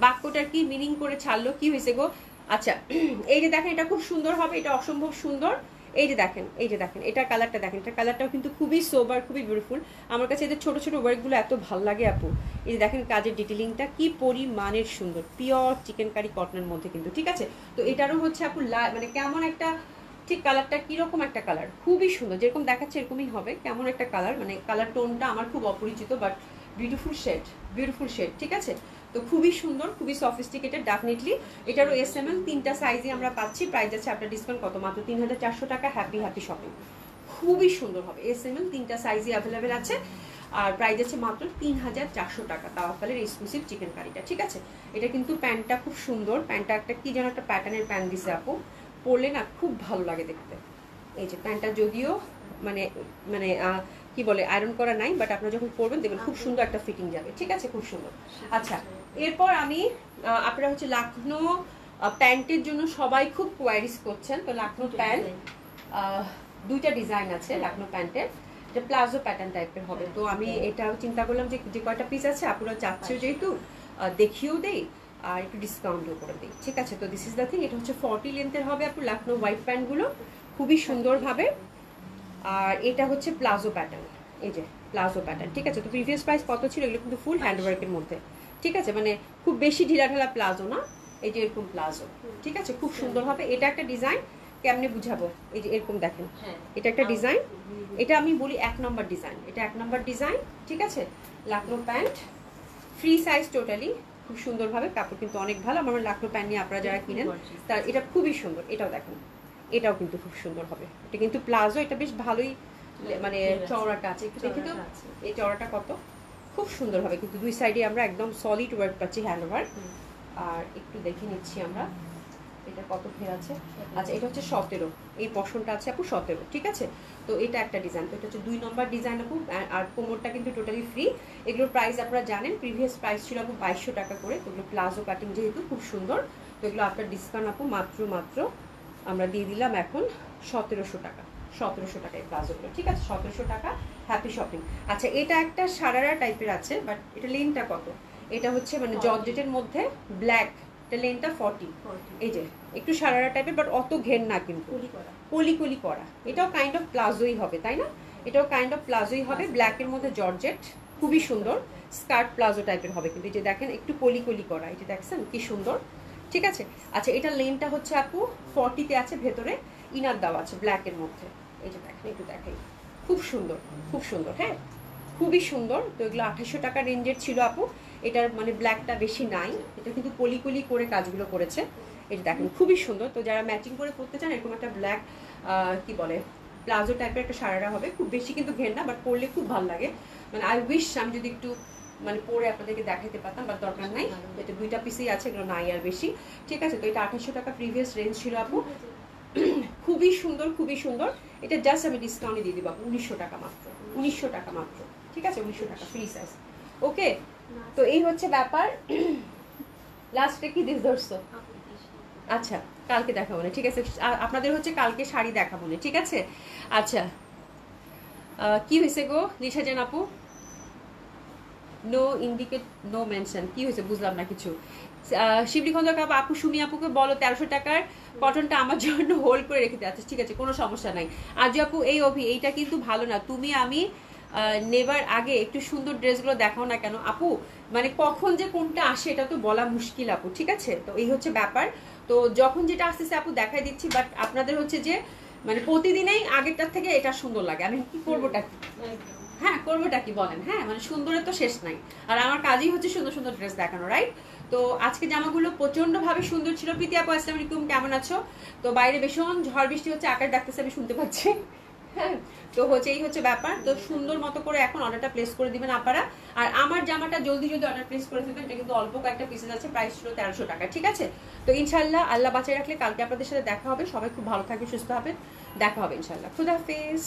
বাক্যটার কি মিনিং করে ছাড়লো, কি হয়েছে গো? আচ্ছা, এই যে দেখেন, এটা খুব সুন্দর হবে, এটা অসম্ভব সুন্দর। এই যে দেখেন, এই যে দেখেন, এটার কালারটা দেখেন, এটার কালারটাও কিন্তু খুবই সোবার, খুবই বিউটিফুল। আমার কাছে এদের ছোট ছোট ওয়ার্কগুলো এত ভালো লাগে আপু। এই যে দেখেন, কাজের ডিটেলিংটা কি পরিমাণের সুন্দর, পিওর চিকেন কারি কটনের মধ্যে কিন্তু, ঠিক আছে। তো এটারও হচ্ছে আপু মানে কেমন একটা, ঠিক কালারটা কিরকম একটা কালার, খুবই সুন্দর, যেরকম দেখাচ্ছে এরকমই হবে। কেমন একটা কালার, মানে কালার টোনটা আমার খুব অপরিচিত, but beautiful shade, beautiful shade, ঠিক আছে। তো খুবই সুন্দর, খুবই সফিস্টিকেটেড, ডেফিনেটলি। এটারও এস এম এল তিনটা সাইজে আমরা পাচ্ছি। প্রাইস আছে আপনার ডিসকাউন্ট কত? মাত্র 3400 টাকা। Happy happy shopping. খুবই সুন্দর হবে, এস এম এল তিনটা সাইজে অ্যাভেলেবেল আছে। আর প্রাইস আছে মাত্র 3400 টাকা। তাওয়াক্কালের এক্সক্লুসিভ চিকেন কারিটা, ঠিক আছে। এটা কিন্তু প্যান্টটা খুব সুন্দর, প্যান্টটা একটা কি যেন একটা প্যাটার্নের প্যান্ট দিছে আপু, পরলে না খুব ভালো লাগে দেখতে। এই যে প্যান্টটা যদিও মানে মানে কি কি বলে আয়রন করা নাই, বাট আপনারা যখন পরবেন দেখবেন খুব সুন্দর একটা ফিটিং যাবে, ঠিক আছে, খুব সুন্দর। আচ্ছা, এরপর আমি আপনারা হচ্ছে লাখনো প্যান্টের জন্য সবাই খুব কোয়ারিজ করছেন, তো লাখনো প্যান্ট দুইটা ডিজাইন আছে লাখনো প্যান্টের, এটা প্লাজো প্যাটার্ন টাইপের হবে। তো আমি এটা চিন্তা করলাম যে যে কয়টা পিস আছে আপনারা চাচ্ছেও যেহেতু দেখিয়েও দেই আর একটু ডিসকাউন্টও করে দিই, ঠিক আছে। তো দিস ইজ দ্য থিং, এটা হচ্ছে 40 লেন্থের হবে আপু লাখনো হোয়াইট প্যান্টগুলো খুবই সুন্দরভাবে। আর এটা হচ্ছে প্লাজো প্যাটার্ন, এই যে প্লাজো প্যাটার্ন, ঠিক আছে। তো প্রিভিয়াস প্রাইস কত ছিল, এগুলো কিন্তু ফুল হ্যান্ডওয়ার্কের মধ্যে, ঠিক আছে, মানে খুব বেশি ঢিলা ঢালা প্লাজো না, এই যে এরকম প্লাজো, ঠিক আছে, খুব সুন্দর হবে। এটা একটা ডিজাইন, কেমনে বুঝাবো, এই যে এরকম দেখেন, এটা একটা ডিজাইন, এটা আমি বলি 1 নম্বর ডিজাইন, এটা 1 নম্বর ডিজাইন, ঠিক আছে। Lucknow pant free size totally, খুব সুন্দরভাবে, কাপড় কিন্তু অনেক ভালো। আমার লাখনো প্যান্ট নিয়ে আপনারা যারা কিনেন তার এটা খুবই সুন্দর। এটাও দেখেন, এটাও কিন্তু খুব সুন্দর হবে, এটা কিন্তু প্লাজো, এটা বেশ ভালোই মানে চওড়াটা আছে, একটু দেখি তো এই চওড়াটা কত, খুব সুন্দর হবে কিন্তু দুই সাইডে আমরা একদম সলিড ওয়ার্ক পাচ্ছি, হ্যান্ড ওয়ার্ক। আর একটু দেখে নিচ্ছি আমরা এটা কত ফের আছে। আচ্ছা, এটা হচ্ছে 17, এই পশনটা আছে আপু 17, ঠিক আছে। তো এটা একটা ডিজাইন, তো এটা হচ্ছে 2 নম্বর ডিজাইন আপু। আর কোমরটা কিন্তু টোটালি ফ্রি। এগুলোর প্রাইস আপনারা জানেন, প্রিভিয়াস প্রাইস ছিল আপু 2200 টাকা করে। তো এগুলো প্লাজো কাটিং যেহেতু খুব সুন্দর, তো এগুলো আপনার ডিসকাউন্ট আপু মাত্র আমরা দিয়ে দিলাম এখন 1700 টাকা, 1700 টাকায় প্লাজোগুলো, ঠিক আছে, 1700 টাকা, হ্যাপি শপিং। আচ্ছা, এটা একটা সারারা টাইপের আছে, বাট এটা লেনটা কত, এটা হচ্ছে মানে জর্জেটের মধ্যে ব্ল্যাক, এটা লেনটা 40, এই যে একটু সারারা টাইপের, বাট অত ঘের না কিন্তু, কলি করা। এটাও কাইন্ড অফ প্লাজোই হবে, তাই না, এটাও কাইন্ড অফ প্লাজোই হবে, ব্ল্যাকের মধ্যে জর্জেট, খুবই সুন্দর স্কার্ট প্লাজো টাইপের হবে কিন্তু, এই যে দেখেন একটু কলি করা, এই যে দেখছেন কি সুন্দর, ঠিক আছে। আচ্ছা, এটা লেনটা হচ্ছে আপু 40-তে আছে, ভেতরে ইনার দেওয়া আছে ব্ল্যাকের মধ্যে, এই যে দেখেন, একটু দেখাই, খুব সুন্দর, হ্যাঁ, খুবই সুন্দর। তো এগুলো 2800 টাকা রেঞ্জের ছিল আপু। এটার মানে ব্ল্যাকটা বেশি নাই, এটা কিন্তু কলি করে কাজগুলো করেছে, এটা দেখেন খুবই সুন্দর। তো যারা ম্যাচিং করে পরতে চান, এরকম একটা ব্ল্যাক কি বলে প্লাজো টাইপের একটা সারারা হবে, খুব বেশি কিন্তু ঘের না, বাট পরলে খুব ভালো লাগে। মানে আই উইশ আমি যদি একটু মানে পরে আপনাদেরকে দেখাতে পারতাম, বাট দরকার নাই, এটা দুইটা পিসেই আছে, এগুলো নাই আর বেশি, ঠিক আছে। তো এটা 2800 টাকা প্রিভিয়াস রেঞ্জ ছিল আপু, খুবই সুন্দর। এটা জাস্ট আমি ডিসকাউন্টে দিয়ে দিব আপু 1900 টাকা মাত্র, 1900 টাকা মাত্র, ঠিক আছে, 1900 টাকা ফ্রি সাইজ, ওকে। তো এই হচ্ছে ব্যাপার। লাস্টে কি দিস ধরছো, আচ্ছা কালকে দেখাবো না, ঠিক আছে, আপনাদের হচ্ছে কালকে শাড়ি দেখাবো না, ঠিক আছে। আচ্ছা, কি হয়েছে গো লিসা জান আপু, নো ইন্ডিকেট নো মেনশন, কি হয়েছে বুঝলাম না কিছু। শিবলি খন্দকার কাপ আপু সুমি আপুকে বলো 1300 টাকার কটনটা আমার জন্য হোল্ড করে রেখে দেওয়া, ঠিক আছে, কোনো সমস্যা নাই। আজ আপু এই এইটা কিন্তু ভালো না, তুমি আমি নেবার আগে একটু সুন্দর ড্রেসগুলো দেখাও না কেন আপু, মানে কখন যে কোনটা আসে এটা তো বলা মুশকিল আপু, ঠিক আছে। তো এই হচ্ছে ব্যাপার, তো যখন যেটা আসতেছে আপু দেখাই দিচ্ছি, বাট আপনাদের হচ্ছে যে মানে প্রতিদিনেই আগেরটার থেকে এটা সুন্দর লাগে, আমি কি করবোটা কি, হ্যাঁ করবোটা কি বলেন, হ্যাঁ মানে সুন্দরের তো শেষ নাই, আর আমার কাজই হচ্ছে সুন্দর ড্রেস দেখানো, রাইট। তো আজকে জামাগুলো প্রচন্ড ভাবে সুন্দর ছিল। প্রীতি আপু আসসালামু আলাইকুম, কেমন আছো? তো বাইরে ভীষণ ঝড় বৃষ্টি হচ্ছে, আকাশ ডাকতেছে, আমি শুনতে পাচ্ছি, হ্যাঁ। তো হচ্ছে এই হচ্ছে ব্যাপার, তো সুন্দর মতো করে এখন অর্ডারটা প্লেস করে দিবেন আপনারা। আর আমার জামাটা জলদি অর্ডার প্লেস করে দিবেন, এটা কিন্তু অল্প কয়েকটা পিসেস আছে, প্রাইস ছিল 1300 টাকা, ঠিক আছে। তো ইনশাআল্লাহ আল্লাহ বাঁচিয়ে রাখলে কালকে আপনাদের সাথে দেখা হবে, সবাই খুব ভালো থাকবে, সুস্থ হবে, দেখা হবে ইনশাআল্লাহ, খুদা হাফেজ।